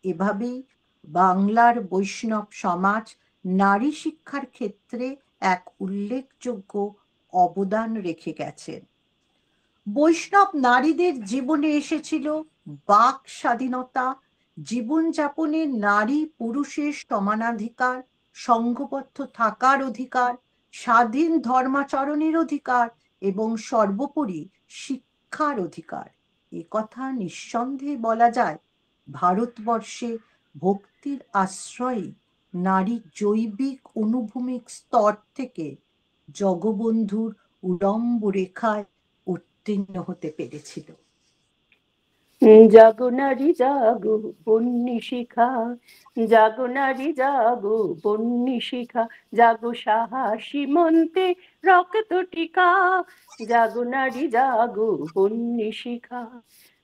এভাবেই বাংলার বৈষ্ণব সমাজ নারী শিক্ষার ক্ষেত্রে এক উল্লেখযোগ্য অবদান রেখে গেছেন। বৈষ্ণব নারীদের জীবনে এসেছিল বাক স্বাধীনতা, জীবনযাপনে নারী পুরুষের সমানাধিকার, সংঘবদ্ধ থাকার অধিকার, স্বাধীন ধর্মাচরণের অধিকার এবং সর্বোপরি শিক্ষার অধিকার। এ কথা নিঃসন্দেহে বলা যায় ভারতবর্ষে ভক্তির আশ্রয়ে নারী জৈবিক অনুভূমিক স্তর থেকে জগবন্ধুর উলম্ব রেখায় উত্তীর্ণ হতে পেরেছিল। জাগো নারী জাগো বন্যী শিখা, জাগো নারী জাগো বন্যী শিখা, জাগো সাহসী মন্তে রক্ত টিকা, জাগো নারী জাগো বন্যী শিখা।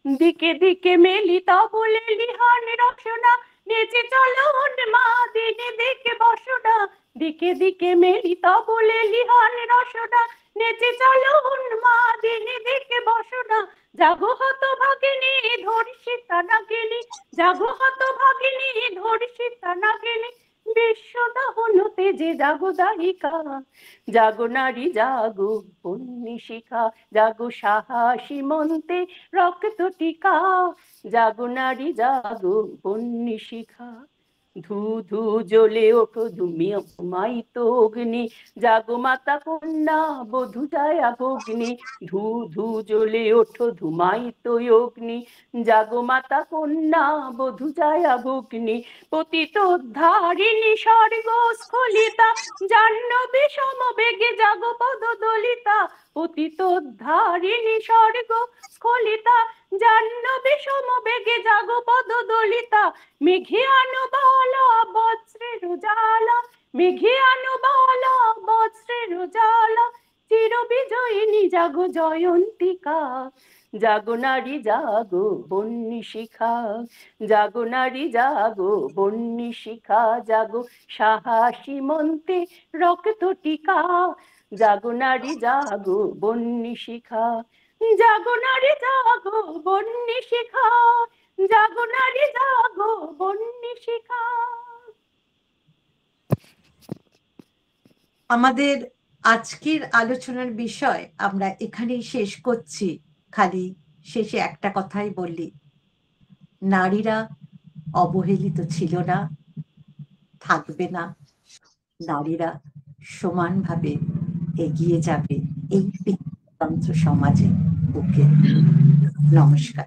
দিকে দিকে মেলি তবলে লিহান রসনা, নেচে চলো মা দিনে দিকে বসনা, দিকে দিকে মেলি তবলে লিহান রসনা, নেচে চলো মা দিনে দিকে বসনা। জাগো হত ভাগিনী ধর্ষিতা নাগিনী, জাগো হত ভাগিনী ধর্ষিতা নাগিনী, বিশ্বদহন তেজে জাগো দাহিকা, জাগো নারী জাগো বন্যী শিখা, জাগো সাহসী মন্তে রক্ত টিকা, জাগো নারী জাগো বন্যী শিখা। ধু ধু জ্বলে ওঠো ধুমায়িত অগ্নি, জাগো মাতা কন্যা বধূ জায়া ভগ্নি, ধু ধু জ্বলে ওঠো ধুমায়িত অগ্নি, জাগো মাতা কন্যা বধূ জায়া ভগ্নি। পতিত উদ্ধারিণী স্বর্গ স্খলিতা, জাহ্নবী সমবেগে জাগো পদ দলিতা, পতিত উদ্ধারিণী স্বর্গ স্খলিতা, জাহ্নবী সমবেগে জাগো পদ দলিতা। মেঘে আনো বালা বজ্রের জ্বালা, মেঘে আনো বালা বজ্রের জ্বালা, চির বিজয়িনী জাগো জয়ন্তিকা, জাগো নারী জাগো বন্যী শিখা, জাগো নারী জাগো বন্যী শিখা, জাগো সাহসী মন্তে রক্ত টিকা, জাগো নারী জাগো বন্যী শিখা, জাগো নারী জাগো বন্যী শিখা, জাগো নারী জাগো বন্যী শিখা। আমাদের আজকের আলোচনার বিষয় আমরা এখানেই শেষ করছি। খালি শেষে একটা কথাই বললি, নারীরা অবহেলিত ছিল না, থাকবে না, নারীরা সমানভাবে এগিয়ে যাবে এই পিতৃতন্ত্র সমাজে বুকে। নমস্কার।